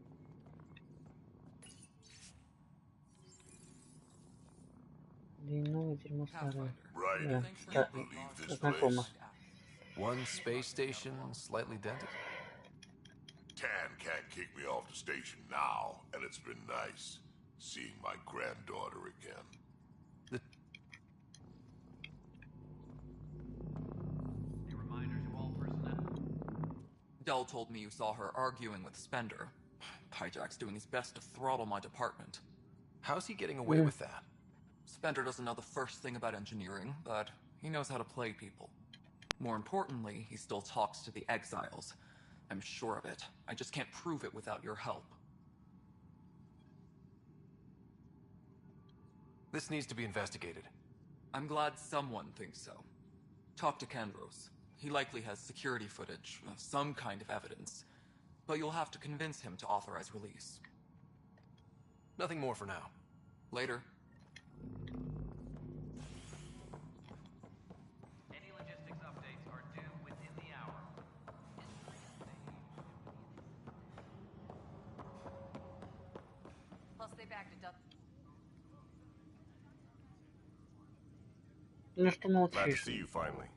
Длинное дерьмо старое. Да, знакомо. One space station slightly dented? Tan can't kick me off the station now, and it's been nice seeing my granddaughter again. A reminder to all personnel. Dell told me you saw her arguing with Spender. Hijack's doing his best to throttle my department. How's he getting away with that? Spender doesn't know the first thing about engineering, but he knows how to play people. More importantly, he still talks to the exiles. I'm sure of it. I just can't prove it without your help. This needs to be investigated. I'm glad someone thinks so. Talk to Kandros. He likely has security footage, some kind of evidence. But you'll have to convince him to authorize release. Nothing more for now. Later. Any logistics updates are due within the hour. Plus, they backed it up. Ну что Glad to молчишь? see you finally.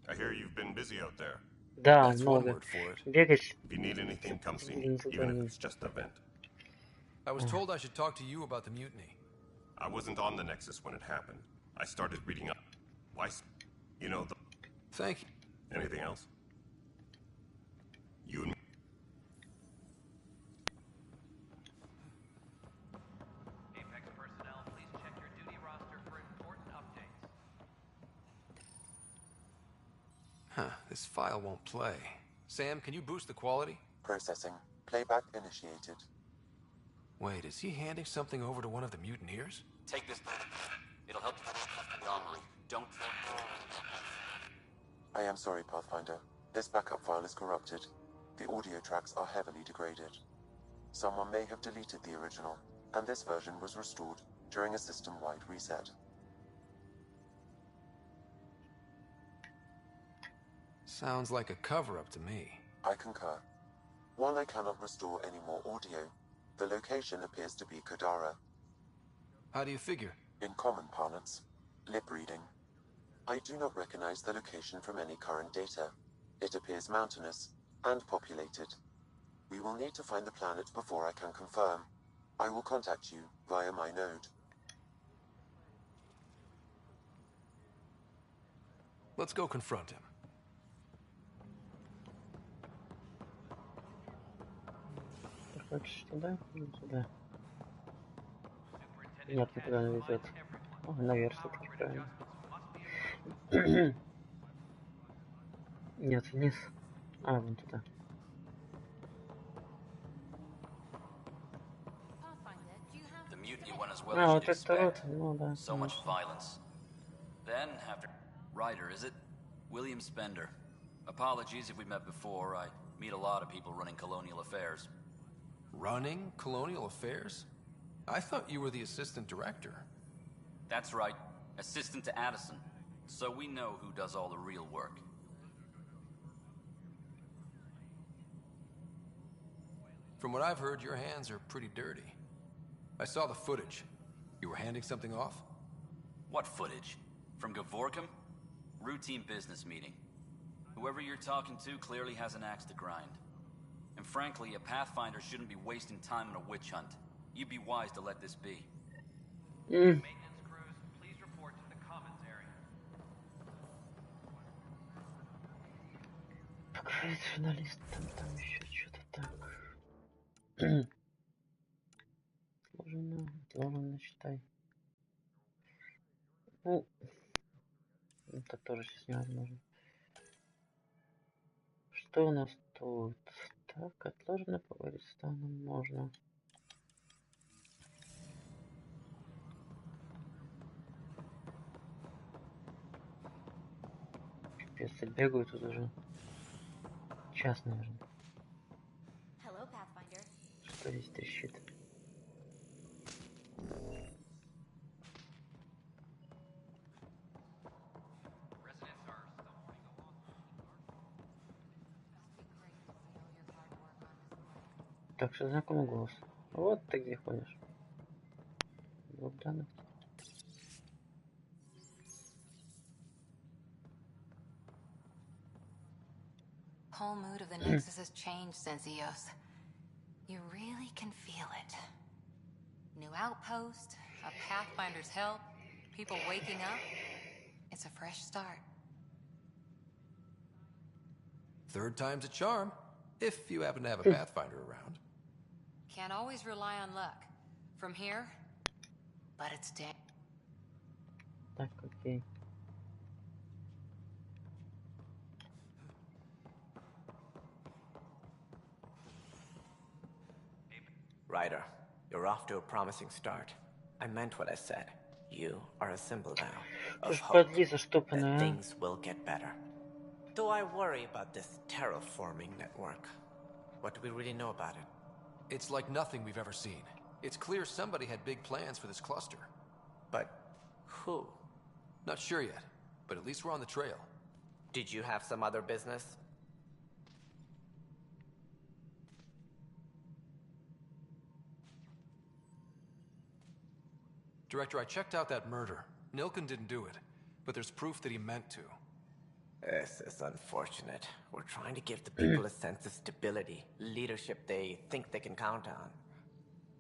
I hear you've been busy out there. Да, That's one много. word for it. Бегать. If you need anything, come see me, even if it's just a vent. I was told I should talk to you about the mutiny. I wasn't on the Nexus when it happened. I started reading up. Why? You know the... Thank you. Anything else? You and me. Apex personnel, please check your duty roster for important updates. This file won't play. Sam, can you boost the quality? Processing. Playback initiated. Wait, is he handing something over to one of the mutineers? Take this. It'll help you on. Don't. I am sorry, Pathfinder. This backup file is corrupted. The audio tracks are heavily degraded. Someone may have deleted the original, and this version was restored during a system-wide reset. Sounds like a cover-up to me. I concur. While I cannot restore any more audio, the location appears to be Kodara. How do you figure? In common parlance, lip reading. I do not recognize the location from any current data. It appears mountainous and populated. We will need to find the planet before I can confirm. I will contact you via my node. Let's go confront him. Ты хочешь туда или туда? Понятно, куда он везет. О, наверх все-таки правильно. Нет, вниз. А, вон туда. The mutiny went as well А, as вот you'd это вот, expect. ну да. So much violence. Then, after... Ryder, is it? William Spender. Apologies if we met before. I meet a lot of people running colonial affairs. Running colonial affairs? I thought you were the assistant director. That's right. Assistant to Addison. So we know who does all the real work. From what I've heard, your hands are pretty dirty. I saw the footage. You were handing something off? What footage? From Gavorkum? Routine business meeting. Whoever you're talking to clearly has an axe to grind. And frankly, a Pathfinder shouldn't be wasting time on a witch hunt. You'd be wise to let this be. Maintenance crews, please report to the commons area. Показ журналист, там еще что-то так. Сложно, читай. Ну, это тоже сейчас невозможно. Что у нас тут? Так, отложено поговорить с Таном можно. Пипец, бегаю тут уже. Час, наверное. Hello, Pathfinder. Что здесь трещит? Так, что знакомый голос. Вот ты где ходишь. Богданов. Whole mood of the Nexus has changed since EOS. You really can feel it. New outpost, a Pathfinder's help, people waking up. It's a fresh start. Third time's a charm, if you happen to have a Pathfinder around. Can't always rely on luck. From here, but it's dead. Так, окей. Ryder, you're off to a promising start. I meant what I said. You are a symbol now of hope that things will get better. Do I worry about this terraforming network? What do we really know about it? It's like nothing we've ever seen. It's clear somebody had big plans for this cluster. But who? Not sure yet, but at least we're on the trail. Did you have some other business? Director, I checked out that murder. Nilken didn't do it, but there's proof that he meant to. This is unfortunate. We're trying to give the people a sense of stability, leadership they think they can count on.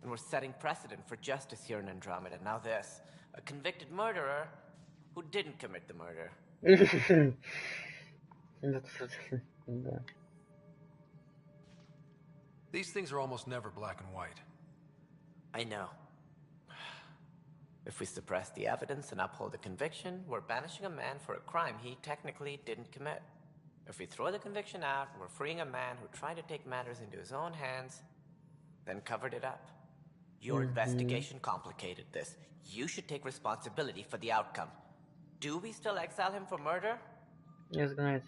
And we're setting precedent for justice here in Andromeda. Now this, a convicted murderer who didn't commit the murder. These things are almost never black and white. I know. If we suppress the evidence and uphold the conviction, we're banishing a man for a crime he technically didn't commit. If we throw the conviction out, we're freeing a man who tried to take matters into his own hands, then covered it up. Your investigation complicated this. You should take responsibility for the outcome. Do we still exile him for murder? Yes, guys.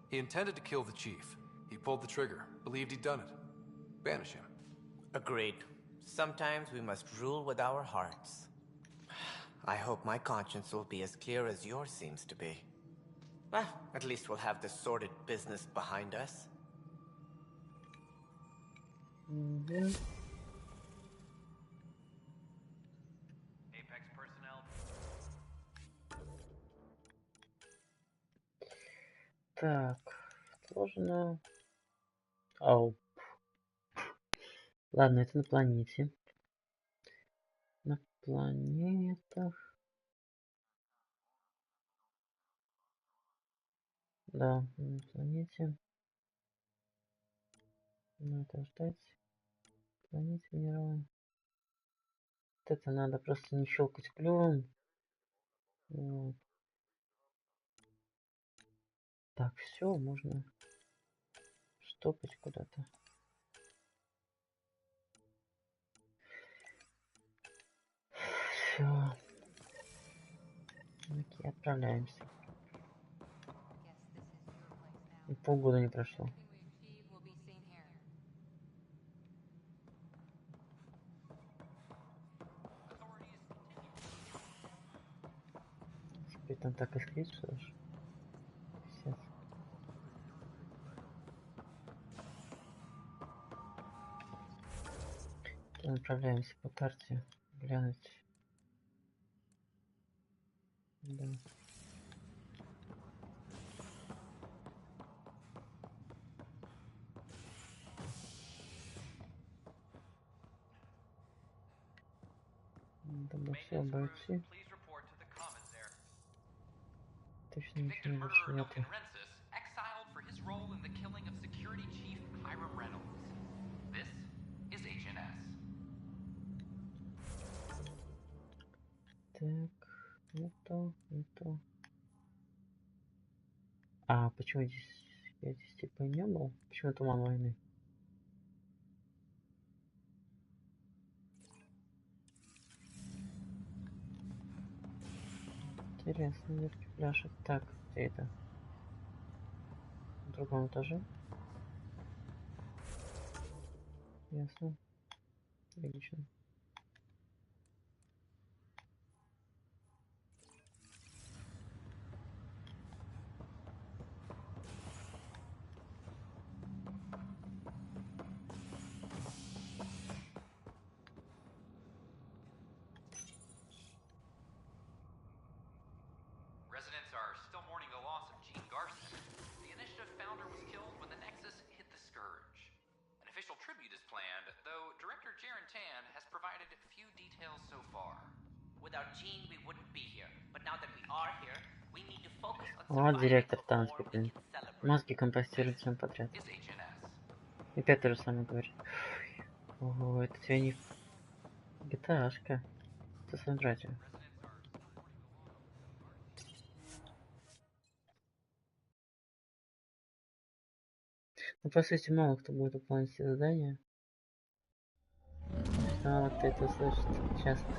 He intended to kill the chief. He pulled the trigger, believed he'd done it. Banish him. Agreed. Sometimes we must rule with our hearts. I hope my conscience will be as clear as yours seems to be. Well, at least we'll have this sordid business behind us. Apex personnel. Так, сложно. Ау. Ладно, это на планете. На планетах. Да, на планете. Надо ждать. Планете минералы. Вот это надо просто не щелкать клювом. Вот. Так, все, можно штопать куда-то. Все. Окей, отправляемся. И полгода не прошло. Теперь там так искрит, что ж. Пиздец. Направляемся по карте. Глянуть. Да. Надо все обойти. Точно ничего больше нету. Exiled for his role in the killing of security chief Hiram Reynolds. This is Agent S. Так, не то. А, почему здесь... Я здесь типа не был? Почему туман войны? Интересно, дырки пляшет. Так, где это? На другом этаже? Ясно. Логично. Residents are still mourning the loss of Gene Garson. The Initiative founder was killed when the Nexus hit the Scourge. An official tribute is planned, though Director Jaren Tan has provided few details so far. Without Gene, we wouldn't be here. But now that we are here, we need to focus on Вот директор Тански, блин. Мозги компостируют всем подряд. И опять то же самое говорит. Ого, это тебе не GTA-шка. Это Сандратио. Ну, по сути, мало кто будет выполнять все задания. Мало кто это слышит часто.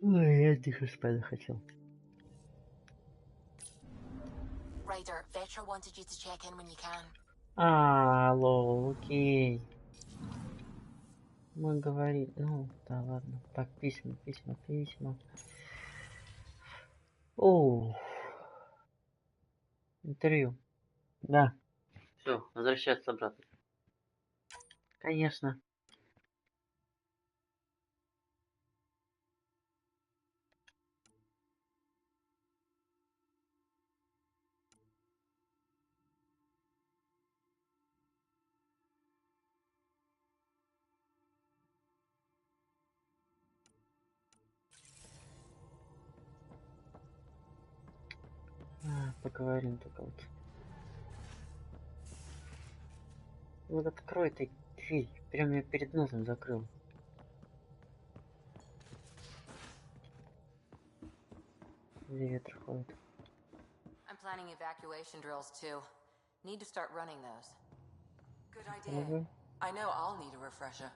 Ой, я тихо спать захотел. Ryder, Vetra wanted you to check in when you can. Алло, окей. Мы говорим... Ну, да, ладно. Так, письма. Оу. Интервью. Да. Все, возвращаться обратно. Конечно. поговорим только вот. Вот открой ты дверь. Прям я перед носом закрыл. Где ветер ходит. I'm planning evacuation drills too. Need to start running those. Good idea. I know I'll need a refresher.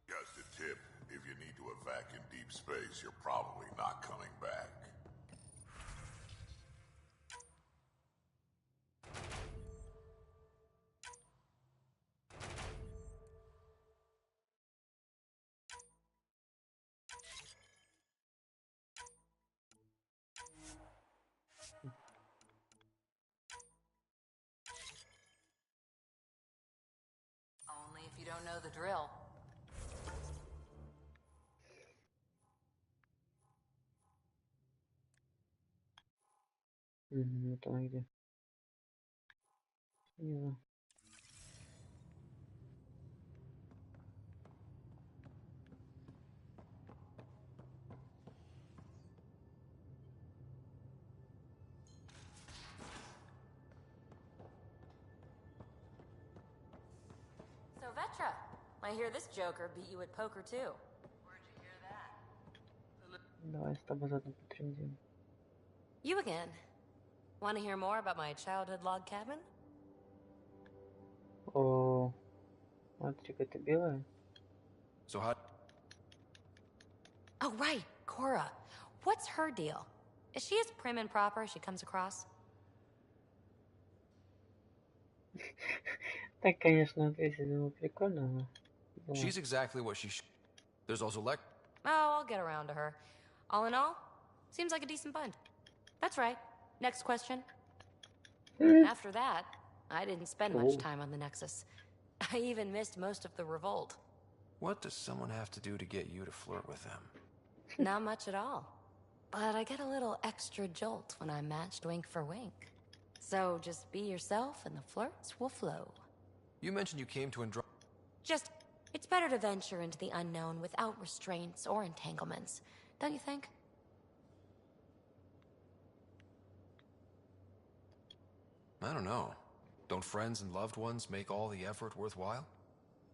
Just a tip, if you need to evac in deep space, you're probably not coming back. Only if you don't know the drill. Вот она где. Не. So Vetra, I hear this joker beat you at poker too. Where'd you hear that? Давай с тобой заодно потрендим. You again. Want to hear more about my childhood log cabin? О, смотри, это белая. So how? Oh right, Cora. What's her deal? Is she as prim and proper as she comes across? Так, конечно, ответить было прикольно, но... She's exactly what she should. There's also Oh, I'll get around to her. All in all, seems like a decent bunch. That's right. Next question. After that, I didn't spend much time on the Nexus. I even missed most of the revolt. What does someone have to do to get you to flirt with them? Not much at all. But I get a little extra jolt when I'm matched wink for wink. So just be yourself and the flirts will flow. You mentioned you came to Andromeda. Just, it's better to venture into the unknown without restraints or entanglements, don't you think? I don't know. Don't friends and loved ones make all the effort worthwhile?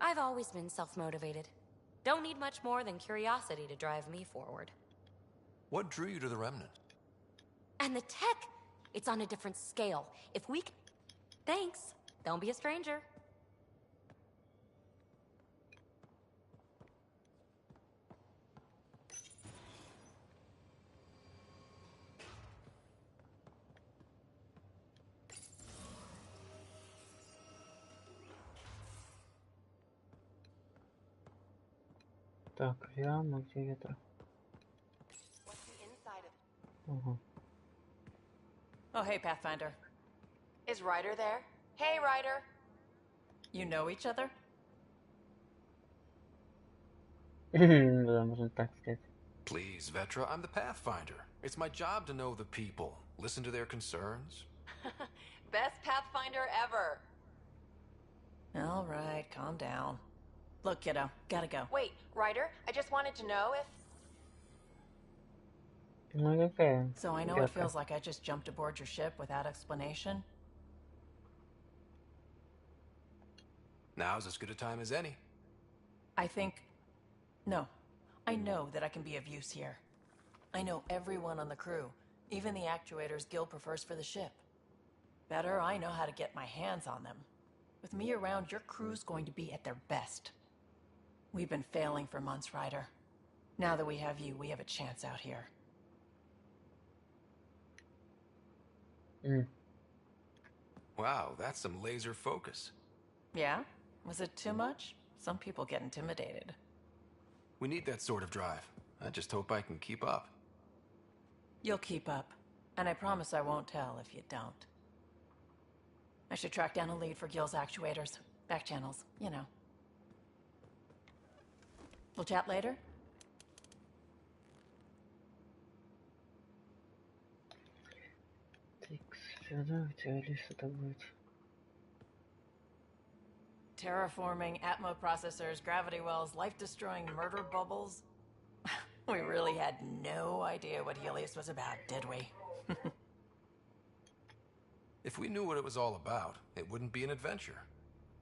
I've always been self-motivated. Don't need much more than curiosity to drive me forward. What drew you to the Remnant? And the tech! It's on a different scale. If we Thanks. Don't be a stranger. Так, Риана, где ветра? Ага. Oh, hey, Pathfinder. Is Ryder there? Hey, Ryder! You know each other? Да, можно так сказать. Please, Vetra, I'm the Pathfinder. It's my job to know the people, listen to their concerns. Best Pathfinder ever! All right, calm down. Look, kiddo, gotta go. Wait, Ryder, I just wanted to know if... Ну какая? So I know it feels like I just jumped aboard your ship without explanation. Now's as good a time as any. No. I know that I can be of use here. I know everyone on the crew, even the actuators Gil prefers for the ship. Better, I know how to get my hands on them. With me around, your crew's going to be at their best. We've been failing for months, Ryder. Now that we have you, we have a chance out here. Wow, that's some laser focus. Yeah? Was it too much? Some people get intimidated. We need that sort of drive. I just hope I can keep up. You'll keep up. And I promise I won't tell if you don't. I should track down a lead for Gil's actuators. Back channels, you know. We'll chat later? Terraforming, Atmo processors, gravity wells, life-destroying murder bubbles. We really had no idea what Helios was about, did we? If we knew what it was all about, it wouldn't be an adventure.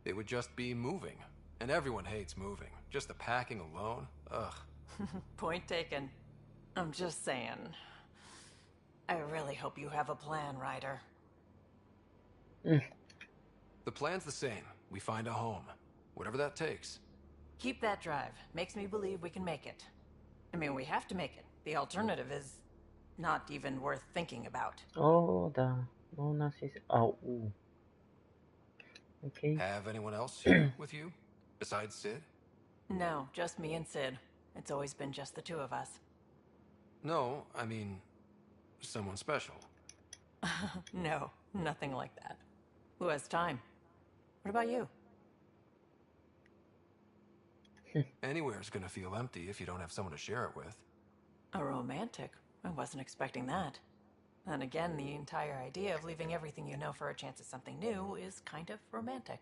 It would just be moving. And everyone hates moving. Just the packing alone, ugh. Point taken. I'm just saying. I really hope you have a plan, Ryder. The plan's the same. We find a home. Whatever that takes. Keep that drive. Makes me believe we can make it. I mean, we have to make it. The alternative is not even worth thinking about. О, да. Ну, у нас есть... Ау. Окей. Have anyone else here with you? Besides Sid? No, just me and Sid. It's always been just the two of us. No, I mean... someone special. No, nothing like that. Who has time? What about you? Anywhere's gonna feel empty if you don't have someone to share it with. A romantic? I wasn't expecting that. Then again, the entire idea of leaving everything you know for a chance at something new is kind of romantic.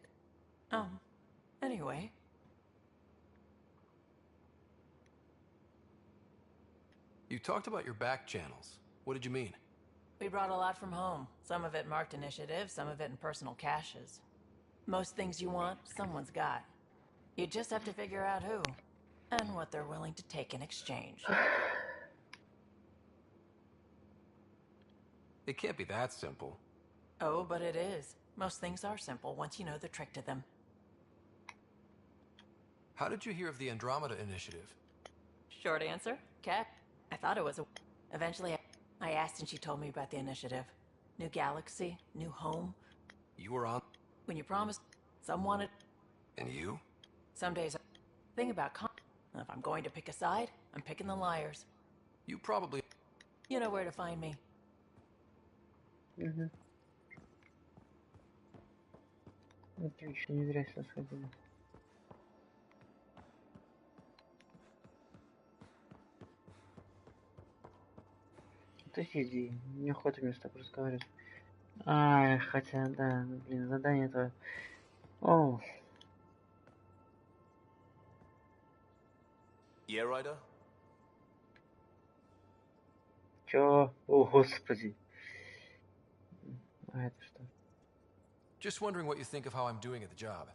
Anyway. You talked about your back channels. What did you mean? We brought a lot from home. Some of it marked initiative, some of it in personal caches. Most things you want, someone's got. You just have to figure out who, and what they're willing to take in exchange. It can't be that simple. Oh, but it is. Most things are simple once you know the trick to them. How did you hear of the Andromeda Initiative? Short answer, Cat. I thought it was a... Eventually, I asked and she told me about the initiative. New galaxy, new home. You were on... When you promised, some wanted... And you? Some days, thing about if I'm going to pick a side, I'm picking the liars. You probably... You know where to find me. Угу. Отлично, не зря сюда сходили. Ты сиди, неохота мне с тобой разговаривать. Ай, хотя, да, блин, задание твое. О. Yeah, Ryder? Чё? О, господи. А это что? Just wondering what you think of how I'm doing at the job.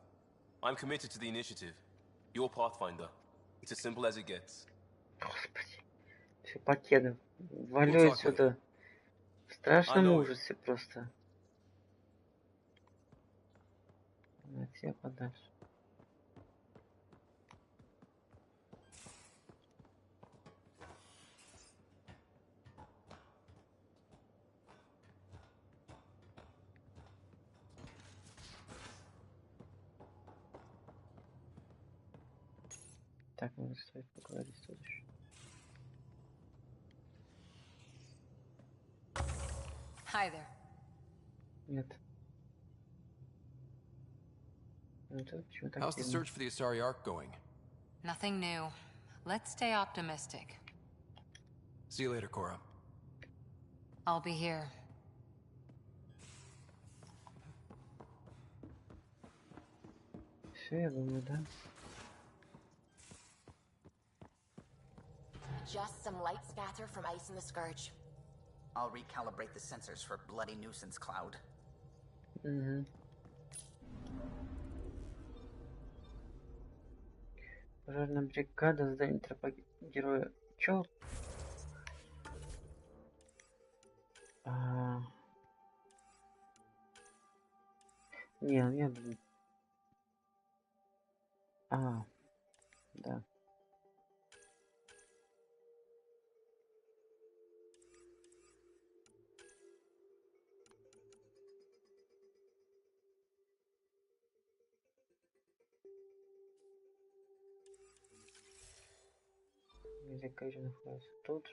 I'm committed to the initiative. You're Pathfinder. It's as simple as it gets. Господи. Все пакеты. Валю отсюда. В страшном ужасе просто. От тебя подальше. Так, надо стоит поговорить тут еще. Hi there. Нет. Это почему так? How's the search for the Asari Ark going? Nothing new. Let's stay optimistic. See you later, Cora. I'll be here. Все, я думаю, да. Just some light scatter from ice in the Scourge. I'll recalibrate the sensors for bloody nuisance cloud. Угу. Пожарная бригада, здание тропа героя. Чё? Не, блин. Да. Языка находится тут.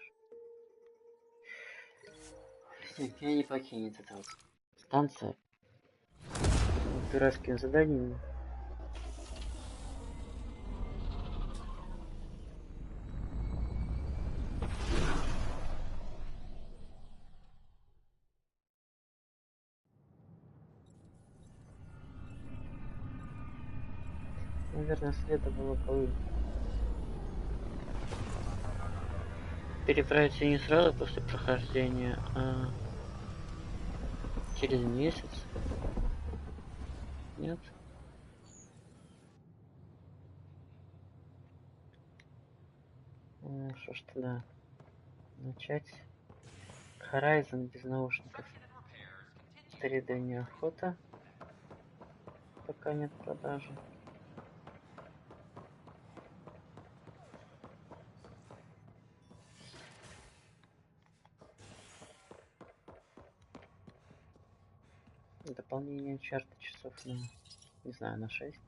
Нет, меня не покинет эта вот станция. Дурацким заданием. Наверное, следовало бы... переправиться не сразу после прохождения, а через месяц. Нет? Ну что ж тогда начать. Horizon без наушников. 3D неохота. Пока нет продажи. Дополнение чарта часов на, не знаю, на 6.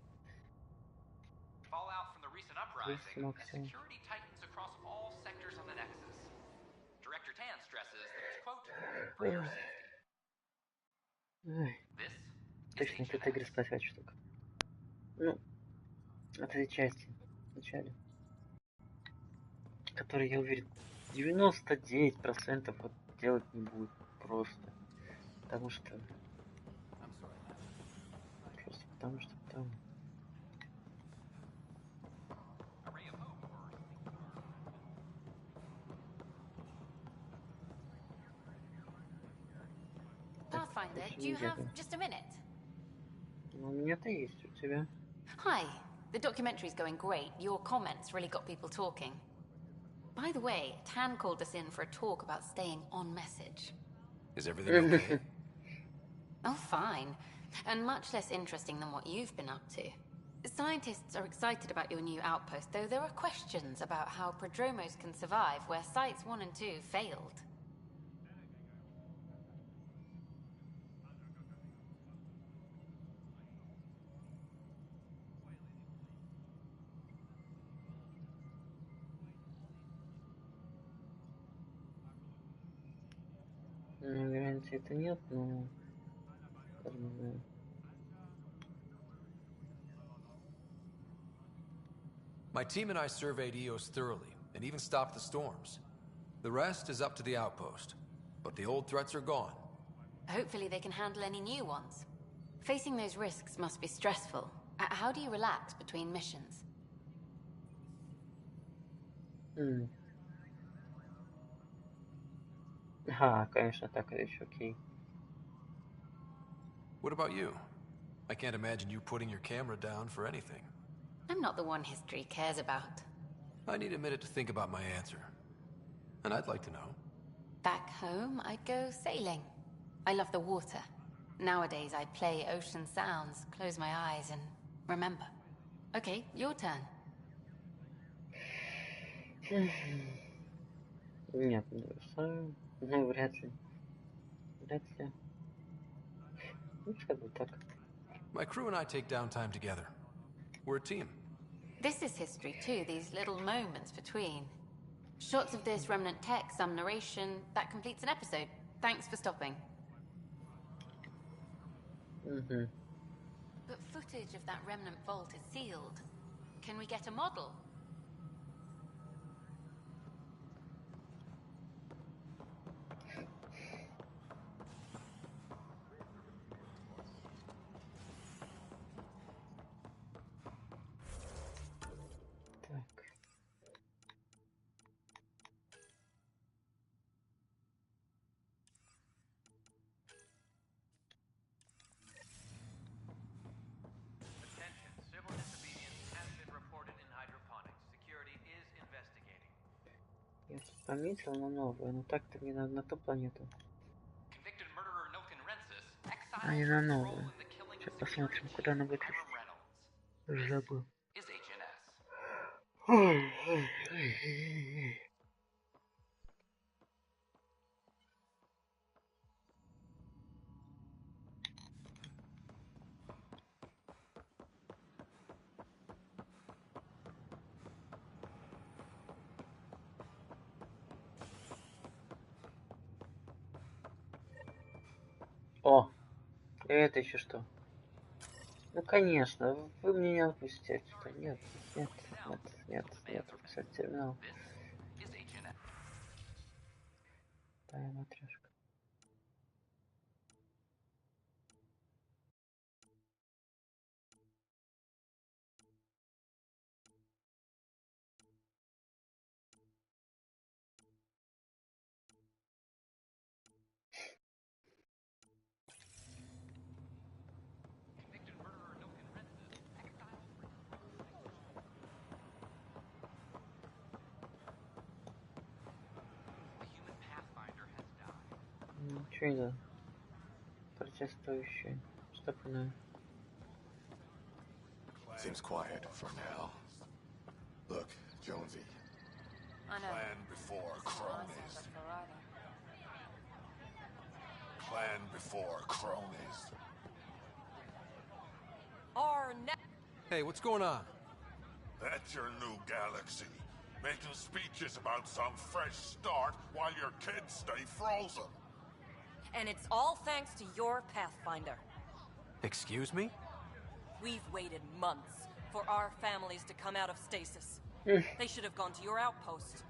Fallout from the recent uprising, as максимум. security tightens across all sectors on the Nexus. Director Tan stresses that it's, quote, for your safety. Ой. This Точно, от этой игры спать хочу только. Ну, от этой части в начале. Который, я уверен, 99% вот делать не будет. Просто. Потому что... Просто потому что там... Pathfinder, do you have just a minute? Ну, у меня-то есть, у тебя. Hi. The documentary's going great. Your comments really got people talking. By the way, Tan called us in for a talk about staying on message. Is everything okay? Oh, fine. And much less interesting than what you've been up to. Scientists are excited about your new outpost, though there are questions about how prodromos can survive where Sites 1 and 2 failed. Ну, гарантии это нет, но... Не знаю. My team and I surveyed EOS thoroughly, and even stopped the storms. The rest is up to the outpost, but the old threats are gone. Hopefully they can handle any new ones. Facing those risks must be stressful. How do you relax between missions? Ага, конечно, так еще окей. What about you? I can't imagine you putting your camera down for anything. I'm not the one history cares about. I need a minute to think about my answer. And I'd like to know. Back home, I'd go sailing. I love the water. Nowadays, I play ocean sounds, close my eyes, and remember. Okay, your turn. Нет, ну, вряд ли. Вряд ли. Ну, пускай будет так. My crew and I take downtime together. We're a team. This is history too, these little moments between. Shots of this remnant tech, some narration, that completes an episode. Thanks for stopping. But footage of that remnant vault is sealed. Can we get a model? Attention, civil disobedience has been reported in hydroponics. Security is investigating. Я тут пометил на новую, но так-то мне надо на ту планету. Convicted murderer Nilken Rensis, А не exiled на for his role новую. in the killing Сейчас of посмотрим, security куда она chief будет Hiram лететь. Reynolds. Уже забыл. Is HNS. О, это еще что? Ну, конечно, вы мне не отпустите отсюда. Нет, нет, нет, нет, нет, кстати, терминал. Is HNS. Тая матрешка. Что это? Протестующие. Штрафную. Seems quiet for now. Look, Jonesy. Plan before cronies. Plan before cronies. Hey, what's going on? That's your new galaxy. Making speeches about some fresh start while your kids stay frozen. And it's all thanks to your Pathfinder. Excuse me? We've waited months for our families to come out of stasis. They should have gone to your outpost.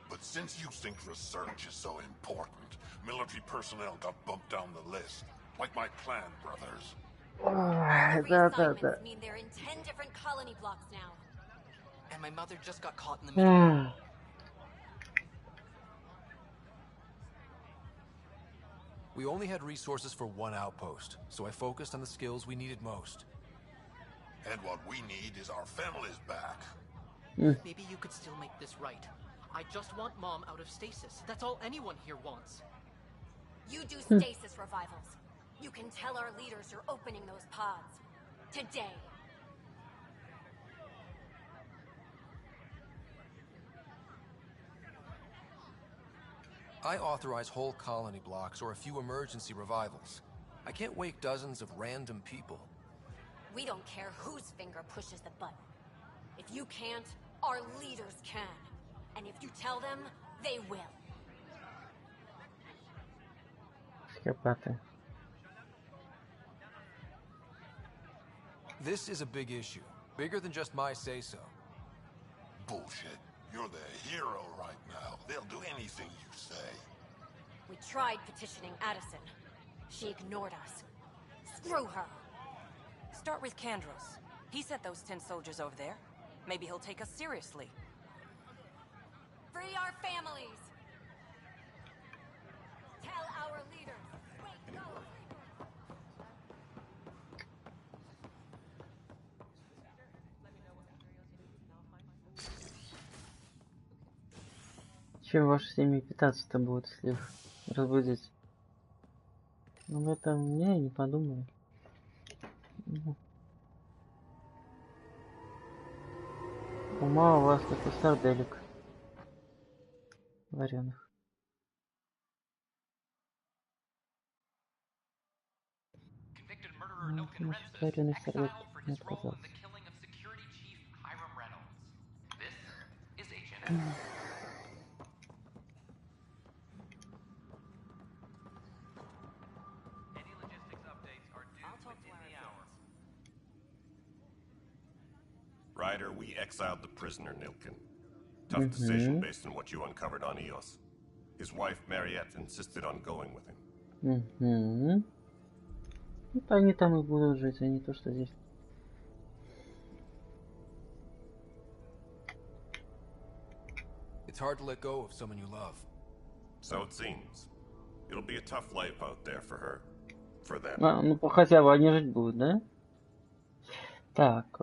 But since you think research is so important, military personnel got bumped down the list. Like my clan brothers. Reassignments mean they're in 10 different colony blocks now. And my mother just got caught in the middle. We only had resources for one outpost, so I focused on the skills we needed most. And what we need is our families back. Maybe you could still make this right. I just want Mom out of stasis. That's all anyone here wants. You do stasis revivals. You can tell our leaders you're opening those pods. Today. I authorize whole colony blocks or a few emergency revivals. I can't wake dozens of random people. We don't care whose finger pushes the button. If you can't, our leaders can. And if you tell them, they will. This is a big issue. Bigger than just my say-so. Bullshit. You're the hero right now. They'll do anything you say. We tried petitioning Addison. She ignored us. Screw her. Start with Kandros. He sent those 10 soldiers over there. Maybe he'll take us seriously. Free our families! Tell our leaders. Wait, no! Чем ваши семьи питаться-то будут, если их разбудить? Ну, в этом я и не подумаю. Ума у вас такой сарделек вареных. Значит, вареный сардельки не отказался. Ryder, we exiled the prisoner, Nilkin. Tough decision based on what you uncovered on Eos. His wife, Mariette, insisted on going with him. Это они там и будут жить, а не то, что здесь. It's hard to let go of someone you love. So it seems. It'll be a tough life out there for her. For them. Ну, хотя бы они жить будут, да? Так.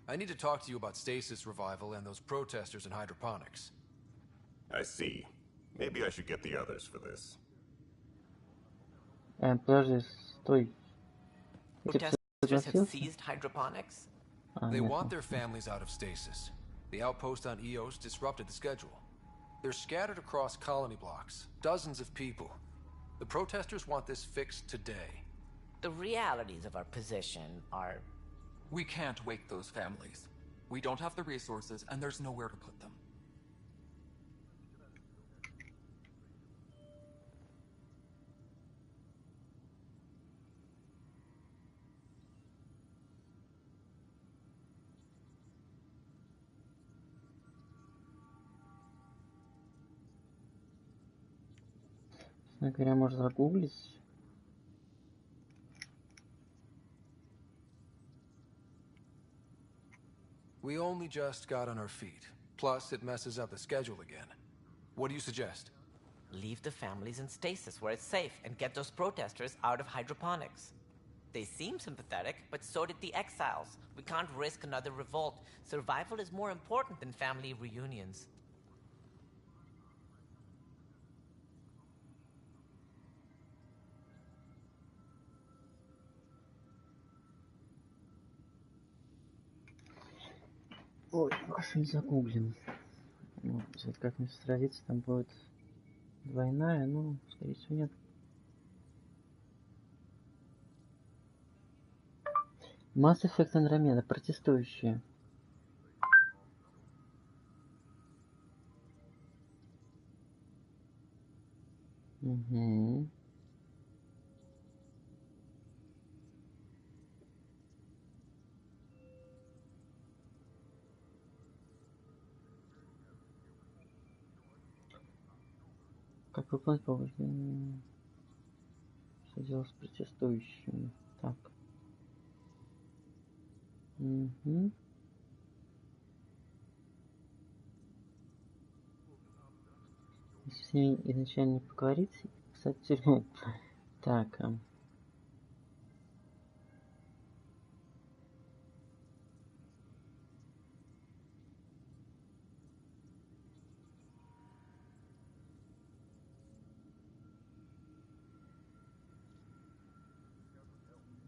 I need to talk to you about stasis revival and those protesters in hydroponics. I see. Maybe I should get the others for this. Подожди, стой. Protesters have seized hydroponics? They want their families out of stasis. The outpost on Eos disrupted the schedule. They're scattered across colony blocks, dozens of people. The protesters want this fixed today. The realities of our position are... We can't wake those families. We don't have the resources, and there's nowhere to put them. Говоря, можно загуглить. We only just got on our feet. Plus, it messes up the schedule again. What do you suggest? Leave the families in stasis where it's safe and get those protesters out of hydroponics. They seem sympathetic, but so did the exiles. We can't risk another revolt. Survival is more important than family reunions. Ой, хорошо не загуглим. Вот как мне сразиться, там будет двойная, ну, скорее всего, нет. Mass Effect Andromeda, протестующие. Угу. Как выполнить побуждение? Что делать с протестующими? Так. Угу. Если с ней изначально не поговорить, кстати, так.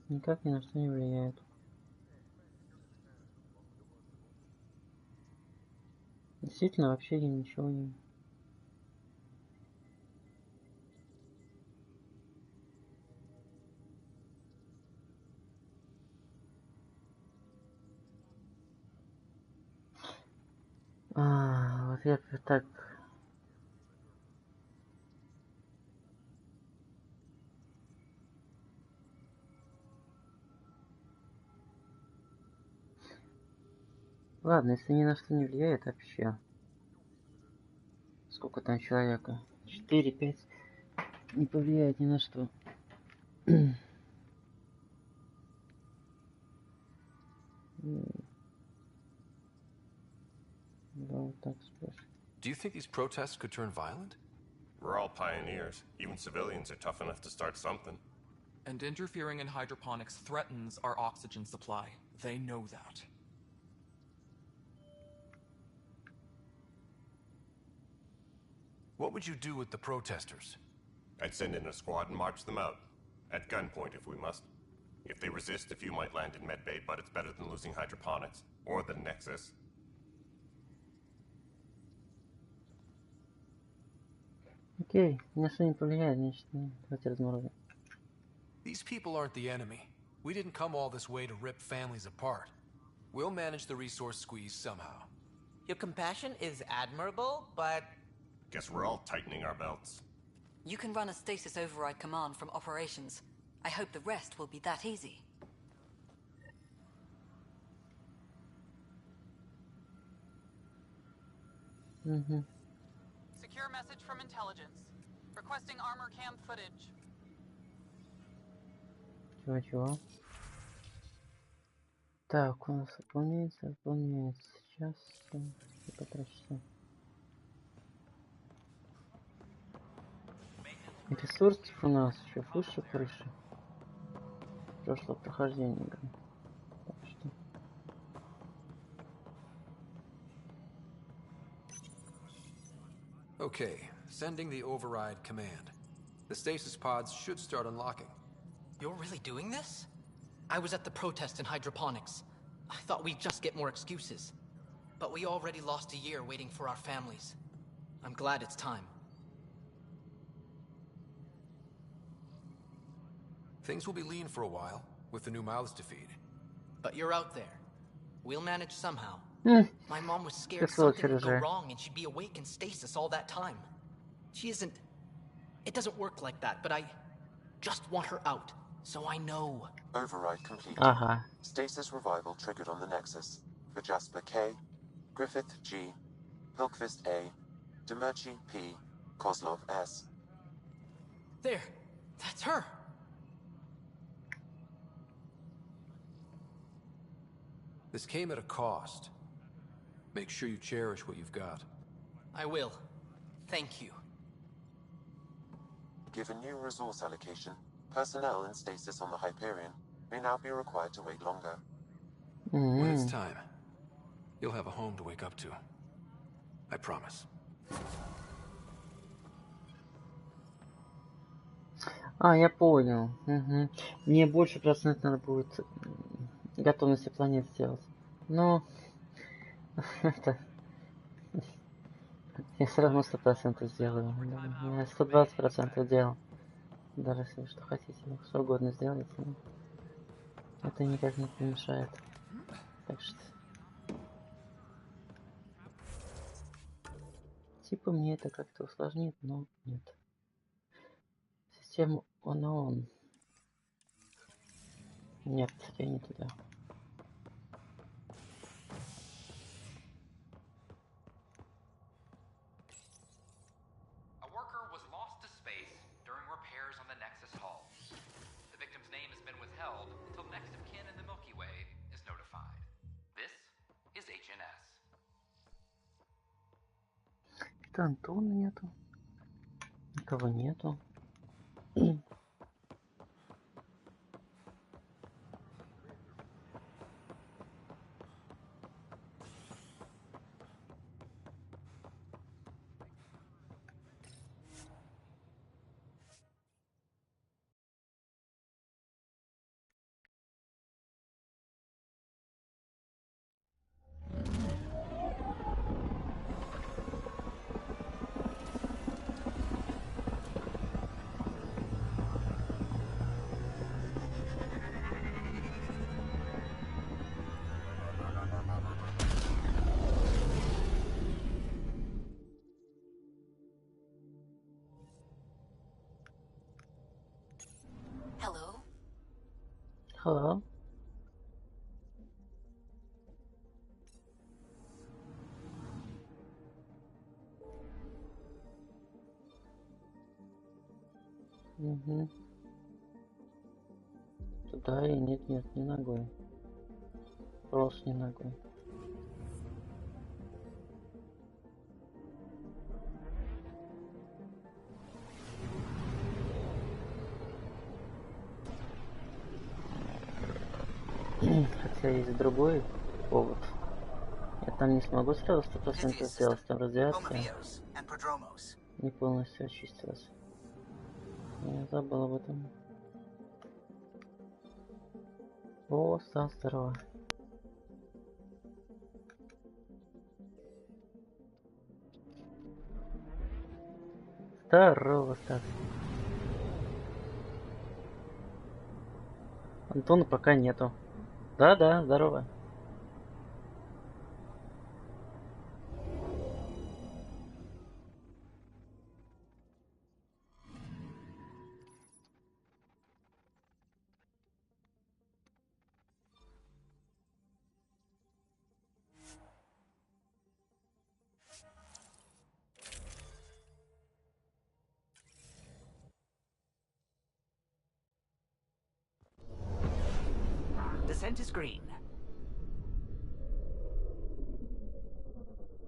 Никак ни на что не влияет. Действительно, вообще я ничего не... Вот я так... Ладно, если ни на что не влияет вообще. Сколько там человека? 4, 5. Не повлияет ни на что. Да, вот так спрашиваю. Do you think these protests could turn violent? We're all pioneers. Even civilians are tough enough to start something. And interfering in hydroponics threatens our oxygen supply. They know that. What would you do with the protesters? I'd send in a squad and march them out. At gunpoint if we must. If they resist, a few might land in medbay, but it's better than losing hydroponics. Or the Nexus. Окей, ни на что не повлияет, значит, давайте разморозим. These people aren't the enemy. We didn't come all this way to rip families apart. We'll manage the resource squeeze somehow. Your compassion is admirable, but... Guess we're all tightening our belts. You can run a stasis override command from operations. I hope the rest will be that easy. Угу. Secure message from intelligence. Requesting armor cam footage. Чего? Так, у нас выполняется. Сейчас. Полтора часа. Ресурсов у нас еще выше крыши. Прошлое прохождение игры. Так что... Okay, sending the override command. The stasis pods should start unlocking. You're really doing this? I was at the protest in hydroponics. I thought we'd just get more excuses. But we already lost a year waiting for our families. I'm glad it's time. Things will be lean for a while, with the new mouths to feed. But you're out there. We'll manage somehow. My mom was scared Как something would go уже. wrong and she'd be awake in stasis all that time. She isn't... It doesn't work like that, but I just want her out, so I know. Override completed. Ага. Stasis revival triggered on the Nexus. For Jasper K, Griffith G, Pilkvist A, Demerchi P, Kozlov S. There! That's her! This came at a cost. Make sure you cherish what you've got. I will. Thank you. Given new resource allocation, personnel in stasis on the Hyperion may now be required to wait longer. When it's time, you'll have a home to wake up to. I promise. Я понял. Угу. Мне больше процент надо будет готовности планет сделать. Но Это... Я все равно 100% сделаю. Я 120% делал. Даже если что хотите, что угодно сделайте. Но это никак не помешает. Так что... Типа мне это как-то усложнит, но нет. Система он. Нет, я не туда. A worker was lost to space during repairs on the Nexus hull. The victim's name has been withheld until next of kin in the Milky Way is notified. This is HNS. Это Антона нету. Никого нету. Hello? Hello? Угу. Туда и нет, не ногой. Просто не ногой. Хотя есть другой повод. Я там не смогу сразу 100% сделать, там радиация не полностью очистилась. Я забыл об этом. О, Стас, здорово. Здорово, Стас. Антона пока нету. Да, здорово. Descent is green.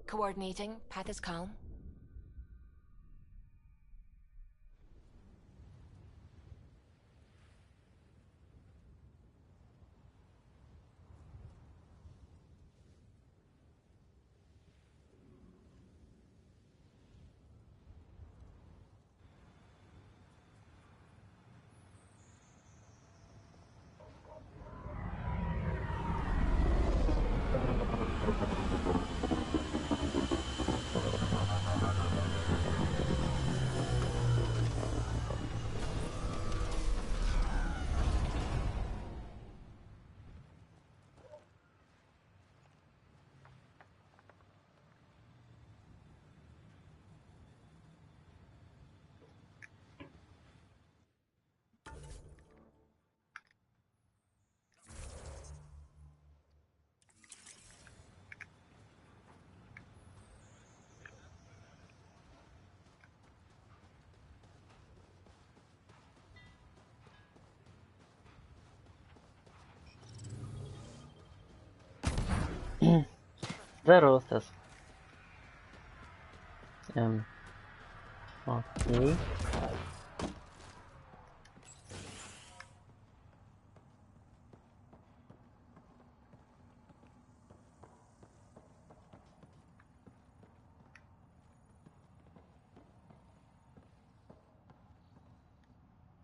Coordinating. Path is calm. Здорово, Стас. Окей.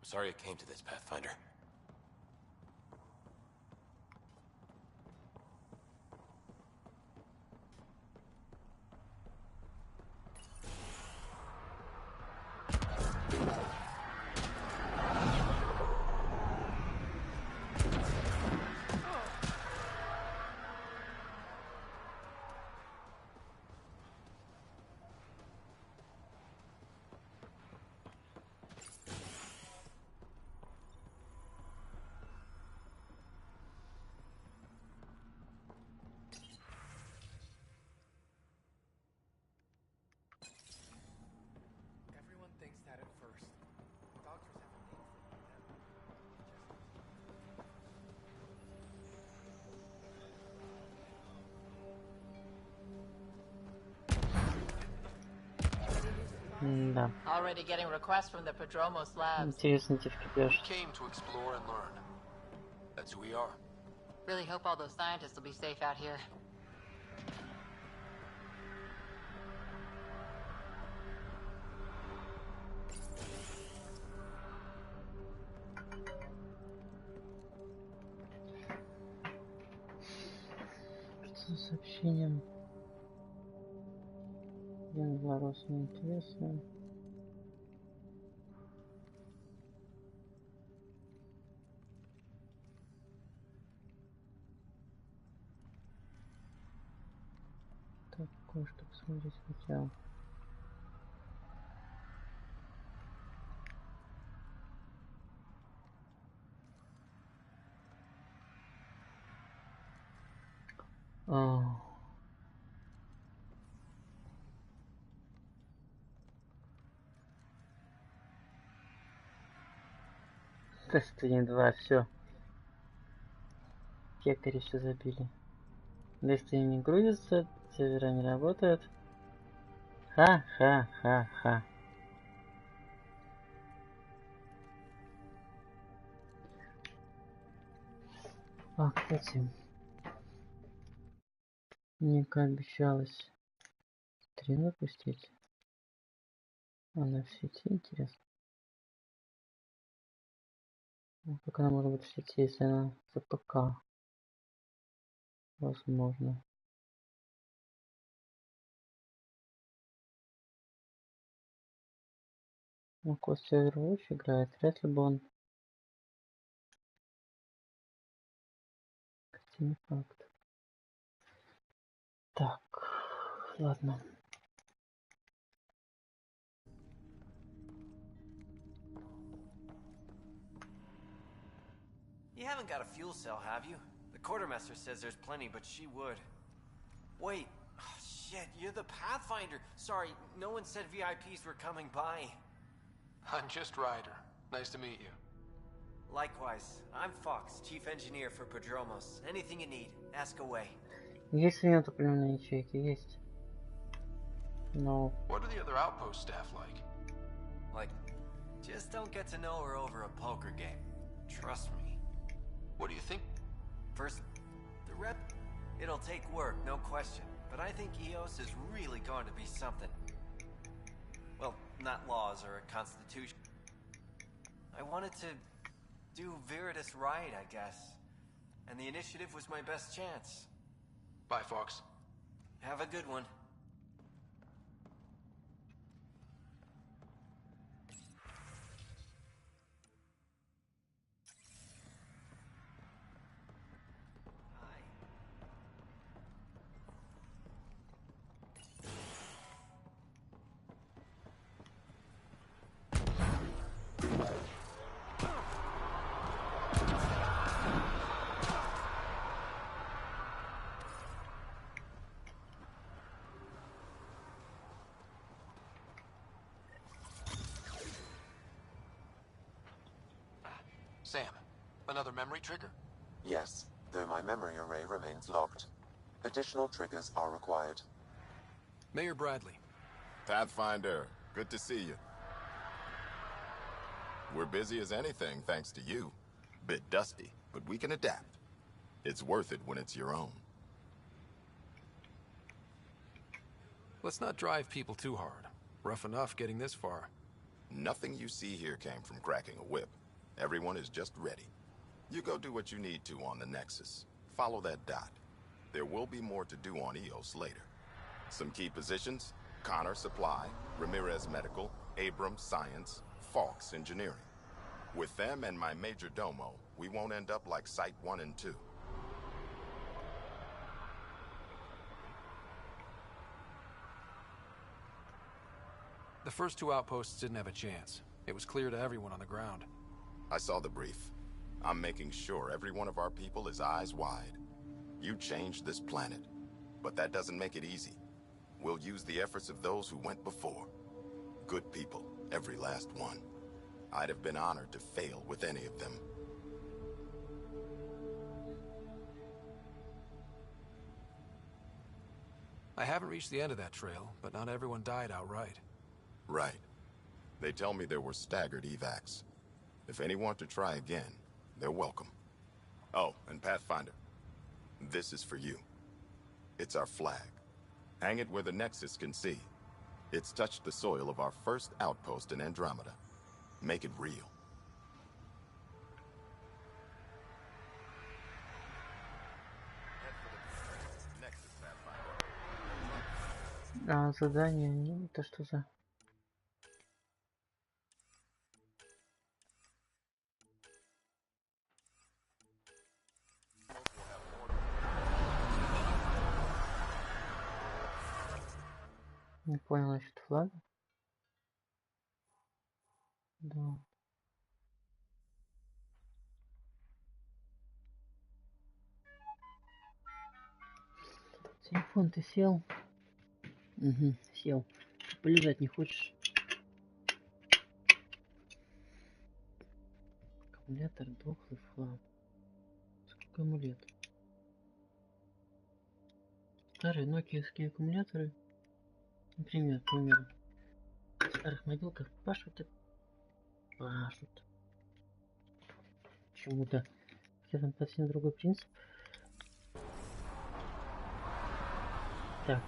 Sorry it came to this, Pathfinder. Да. Already getting requests from the Prodromos labs. Интересный типаж. We came to explore and learn. That's who we are. Really hope all those scientists will be safe out here. С сообщением. Белорус неинтересно. Так, кое-что посмотреть хотел. Destiny 2, все. Кекари все забили. Destiny не грузится, сервера не работают. Ха-ха-ха-ха. А, кстати, мне как обещалось стрим запустить. Она в сети, интересно. Ну, как она может быть в сети, если она за ПК? Возможно. Ну, Костя Overwatch играет, вряд ли бы он... Хотя не факт. Так, ладно. You haven't got a fuel cell, have you? The quartermaster says there's plenty, but she would. Wait, oh, shit, you're the Pathfinder. Sorry, no one said VIPs were coming by. I'm just Ryder. Nice to meet you. Likewise, I'm Fox, chief engineer for Prodromos. Anything you need, ask away. Есть у меня топливные ячейки? Есть. Но... What are the other outpost staff like? Like, just don't get to know her over a poker game. Trust me. What do you think? First, the rep, it'll take work, no question. But I think EOS is really going to be something. Well, not laws or a constitution. I wanted to do Veritas right, I guess. And the initiative was my best chance. Bye, Fox. Have a good one. Sam, another memory trigger? Yes, though my memory array remains locked. Additional triggers are required. Mayor Bradley. Pathfinder, good to see you. We're busy as anything thanks to you. Bit dusty, but we can adapt. It's worth it when it's your own. Let's not drive people too hard. Rough enough getting this far. Nothing you see here came from cracking a whip. Everyone is just ready. You go do what you need to on the Nexus. Follow that dot. There will be more to do on EOS later. Some key positions: Connor Supply, Ramirez Medical, Abrams Science, Falks Engineering. With them and my major domo, we won't end up like Site 1 and 2. The first two outposts didn't have a chance. It was clear to everyone on the ground. I saw the brief. I'm making sure every one of our people is eyes wide. You changed this planet, but that doesn't make it easy. We'll use the efforts of those who went before. Good people, every last one. I'd have been honored to fail with any of them. I haven't reached the end of that trail, but not everyone died outright. Right. They tell me there were staggered evacs. If any want to try again, they're welcome. Oh, and Pathfinder, this is for you. It's our flag. Hang it where the Nexus can see. It's touched the soil of our first outpost in Andromeda. Make it real. А задание, это что за? Не понял, насчет флага. Да. Телефон, ты сел? Угу, сел. Полежать не хочешь? Аккумулятор, дохлый флаг. Сколько ему лет? Старые нокиевские аккумуляторы, например, к примеру, в старых мобилках пашут и пашут. Почему-то там совсем другой принцип. Так.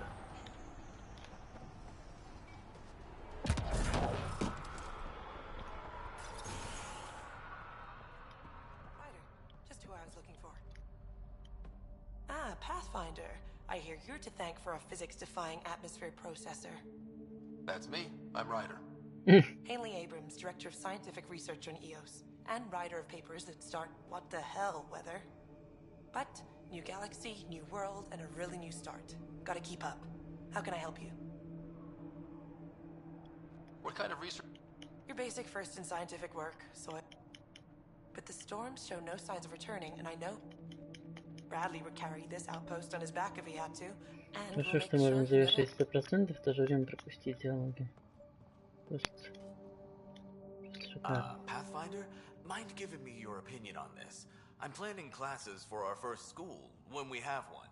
Ah, Pathfinder. I hear you're to thank for a physics-defying atmosphere processor. That's me. I'm Ryder. Haley Abrams, Director of Scientific Research on EOS, and writer of papers that start what the hell weather. But new galaxy, new world, and a really new start. Gotta keep up. How can I help you? What kind of research? Your basic first in scientific work, But the storms show no signs of returning, and I know Bradley would carry this outpost on his back if he had to, and Хорошо, что можно завершить 100%, в то же время пропустить диалоги. Просто шикарно. Pathfinder, mind giving me your opinion on this? I'm planning classes for our first school, when we have one.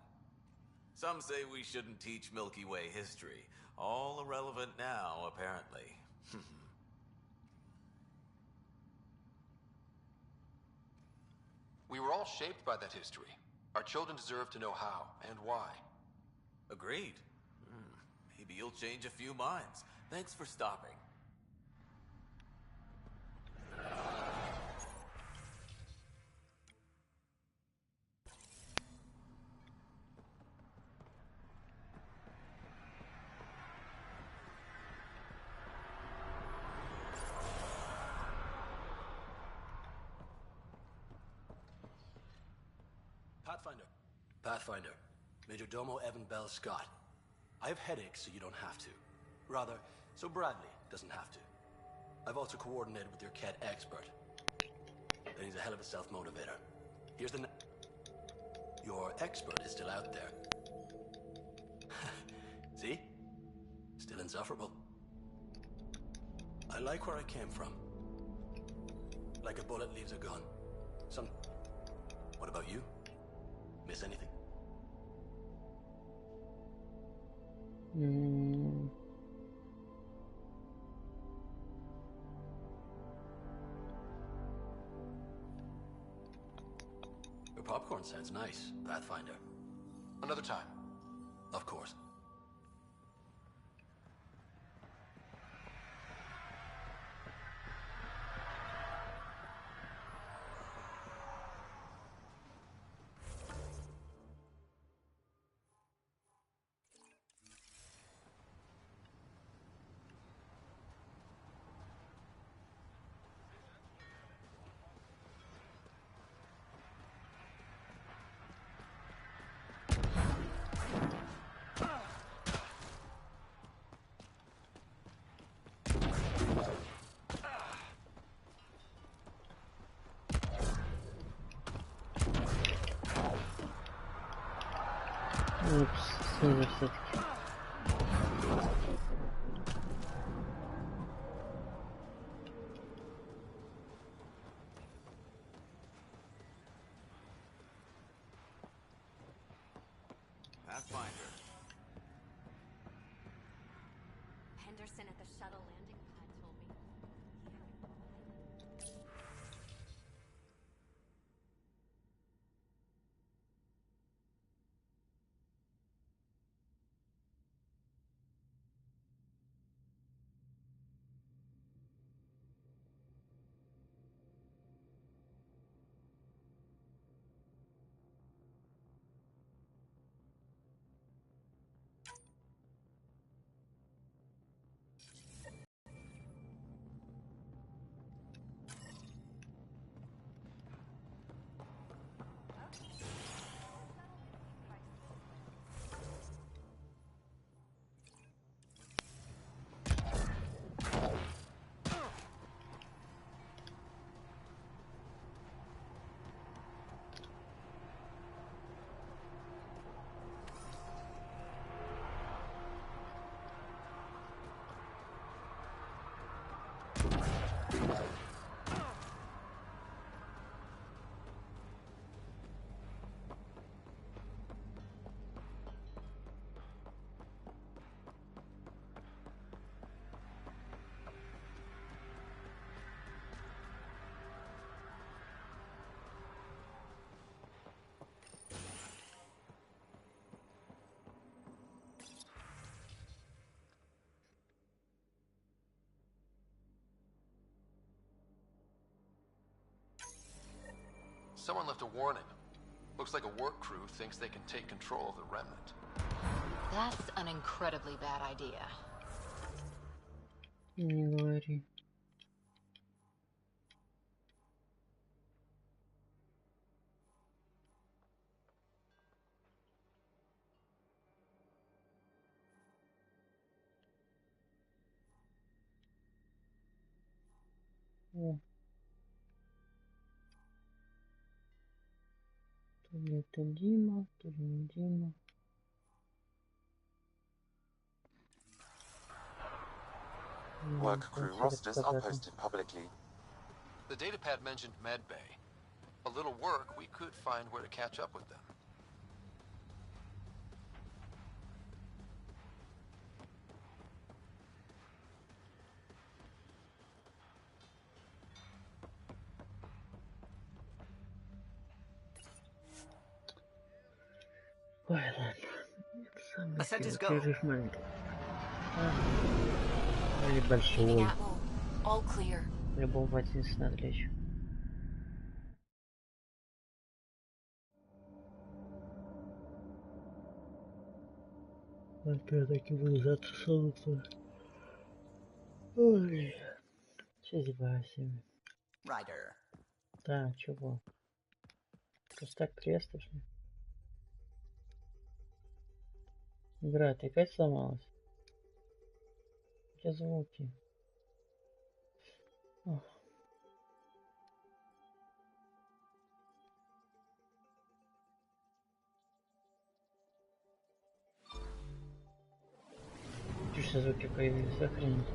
Some say we shouldn't teach Milky Way history. All irrelevant now, apparently. We were all shaped by that history. Our children deserve to know how and why. Agreed. Maybe you'll change a few minds. Thanks for stopping. Pathfinder. Major Domo Evan Bell Scott. I have headaches, so you don't have to. Rather, so Bradley doesn't have to. I've also coordinated with your cat expert. And he's a hell of a self-motivator. Here's the... Your expert is still out there. See? Still insufferable. I like where I came from. Like a bullet leaves a gun. What about you? Miss anything? Your popcorn sounds nice, Pathfinder. Another time. Of course. Упс, север все-таки. Henderson at the shuttle landing Someone left a warning. Looks like a work crew thinks they can take control of the remnant. That's an incredibly bad idea. Не говори. О. То ли это Дима, то ли не Дима. Work crew rosters are posted publicly. The datapad mentioned medbay. A little work, we could find where to catch up with them. Ой, ладно. Это самый Let's первый just go. прерыв маленький. Или большой. All clear. Любого ботинца надо лечь. Опять-таки буду засовываться. Ой. Че зеваем? Ryder. Да, чего? Просто так приветствуешь меня? Игра, ты опять сломалась? Где звуки? Ох. Что сейчас звуки появились? Охренеть.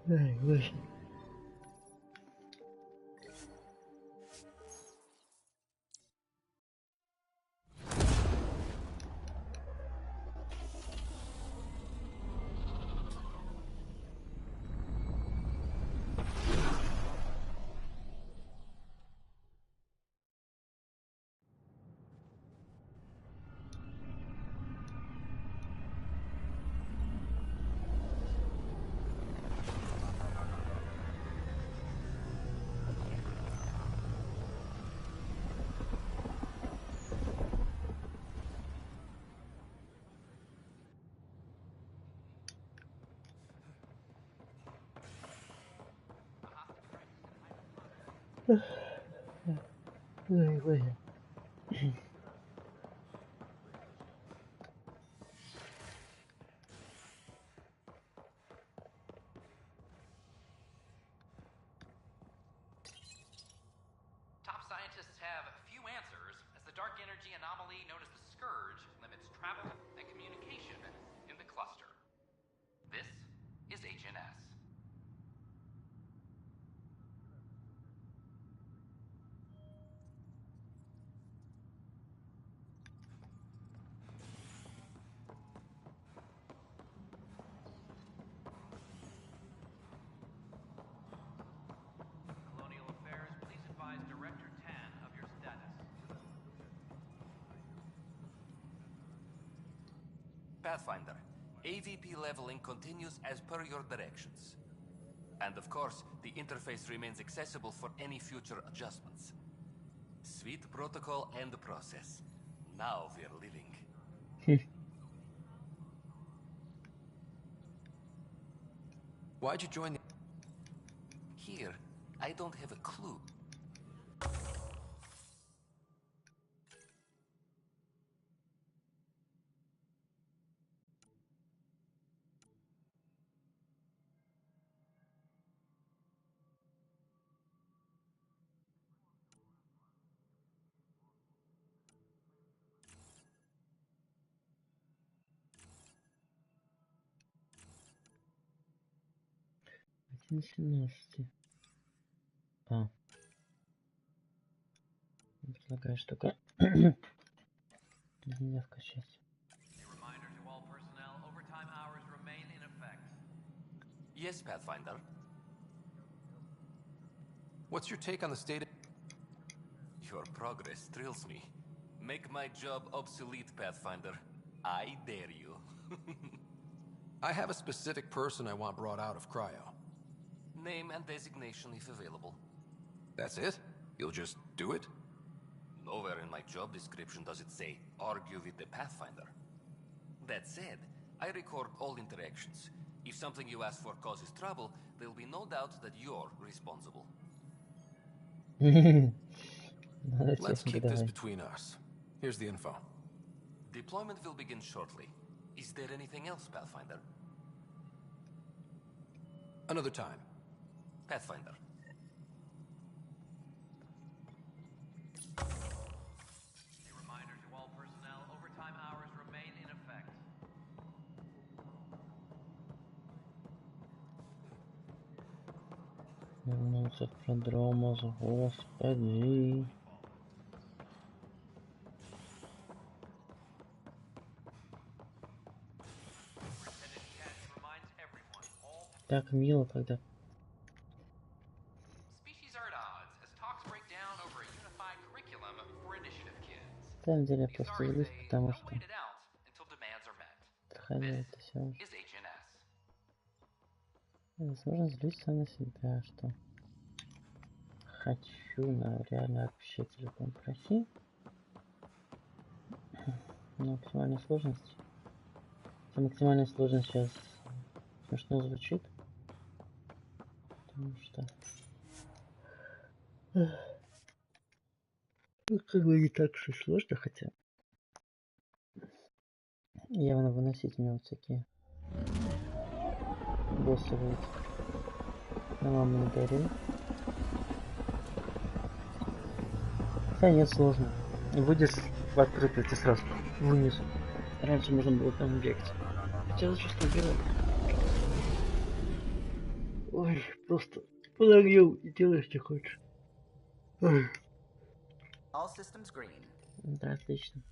Ай, ой. Ой, ой. Top scientists have few answers, as the dark energy anomaly known as the Scourge limits travel and communication in the cluster. This is HNS. Colonial Affairs, please advise Director Tan of your status. Pathfinder, AVP leveling continues as per your directions. And of course, the interface remains accessible for any future adjustments. Sweet protocol and process. Now we're living. Why'd you join the... Here, I don't have a clue. на 17. А. Предлагаю штука. Нельзя вкачать. Yes, Pathfinder. What's your take on the state of... Your progress thrills me. Make my job obsolete, Pathfinder. I dare you. I have a specific person I want brought out of cryo. Name and designation if available. That's it? You'll just do it? Nowhere in my job description does it say, argue with the Pathfinder. That said, I record all interactions. If something you ask for causes trouble, there'll be no doubt that you're responsible. Let's keep this between us. Here's the info. Deployment will begin shortly. Is there anything else, Pathfinder? Another time. Pathfinder. A reminder to all personnel, overtime hours remain in effect. Вернуться от продрома, господи. Так мило, когда... На самом деле я просто злюсь, потому что... Хотя это все уже... Возможно, злюсь сам на себя, что... Хочу на реально вообще телефон пройти. На максимальной сложности. Хотя максимальная сложность сейчас смешно звучит. Потому что... Ну, как бы не так уж и сложно, хотя... Явно выносить мне вот такие боссы будут. На маму не горю. Хотя нет, сложно. Выйдешь в открытую, ты сразу вниз. Раньше можно было там бегать. Сейчас чувствую делать. Ой, просто подогрел и делаешь, что хочешь. Ой. All systems green. Да, отлично.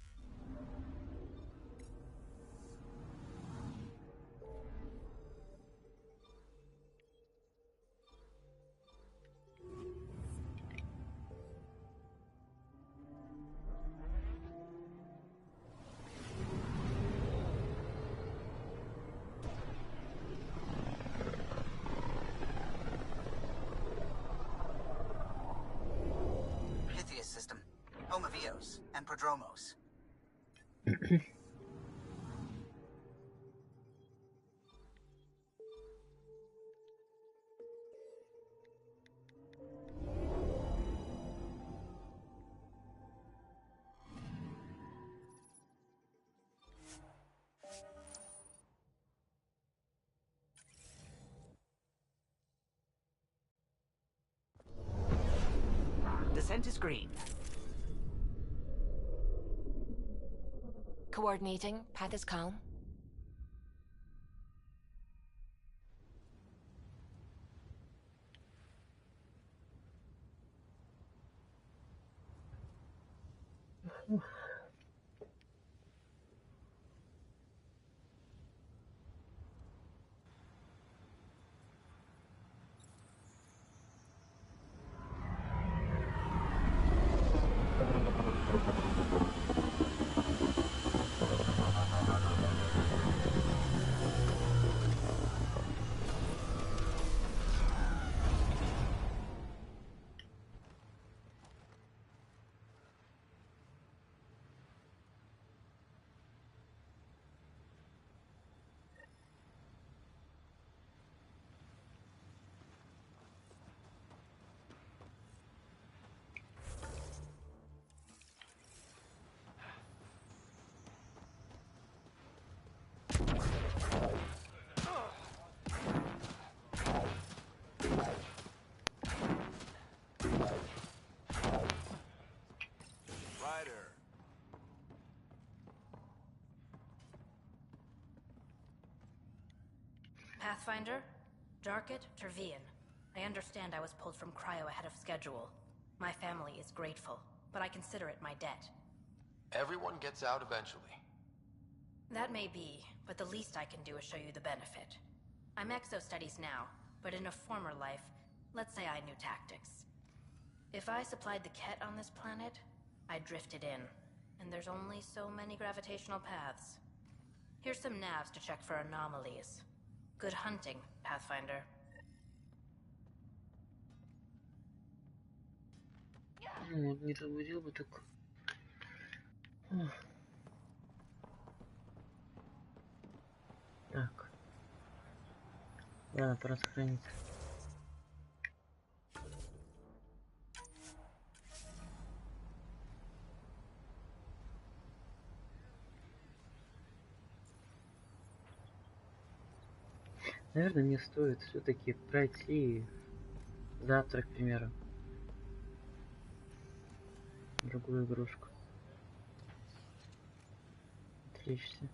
System, home of Eos and Prodromos. Descent is green. Coordinating. Path is calm. Pathfinder, Jarkett, Tervian. I understand I was pulled from cryo ahead of schedule. My family is grateful, but I consider it my debt. Everyone gets out eventually. That may be, but the least I can do is show you the benefit. I'm exo-studies now, but in a former life, let's say I knew tactics. If I supplied the Ket on this planet, I drifted in, and there's only so many gravitational paths. Here's some navs to check for anomalies. Good hunting, Pathfinder. Ну, не забудил бы так. Так. Ладно, пора сохраниться. Наверное, мне стоит все-таки пройти завтра, к примеру, другую игрушку. Отвлечься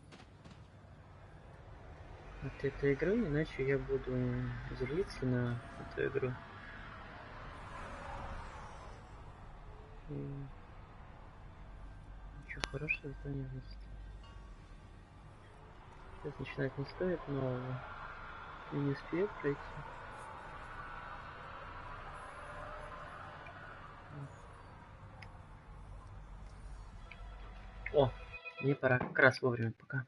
от этой игры, иначе я буду злиться на эту игру. И ничего хорошего это не выйдет. Сейчас начинать не стоит, но я не успею пройти. О, мне пора, как раз вовремя пока.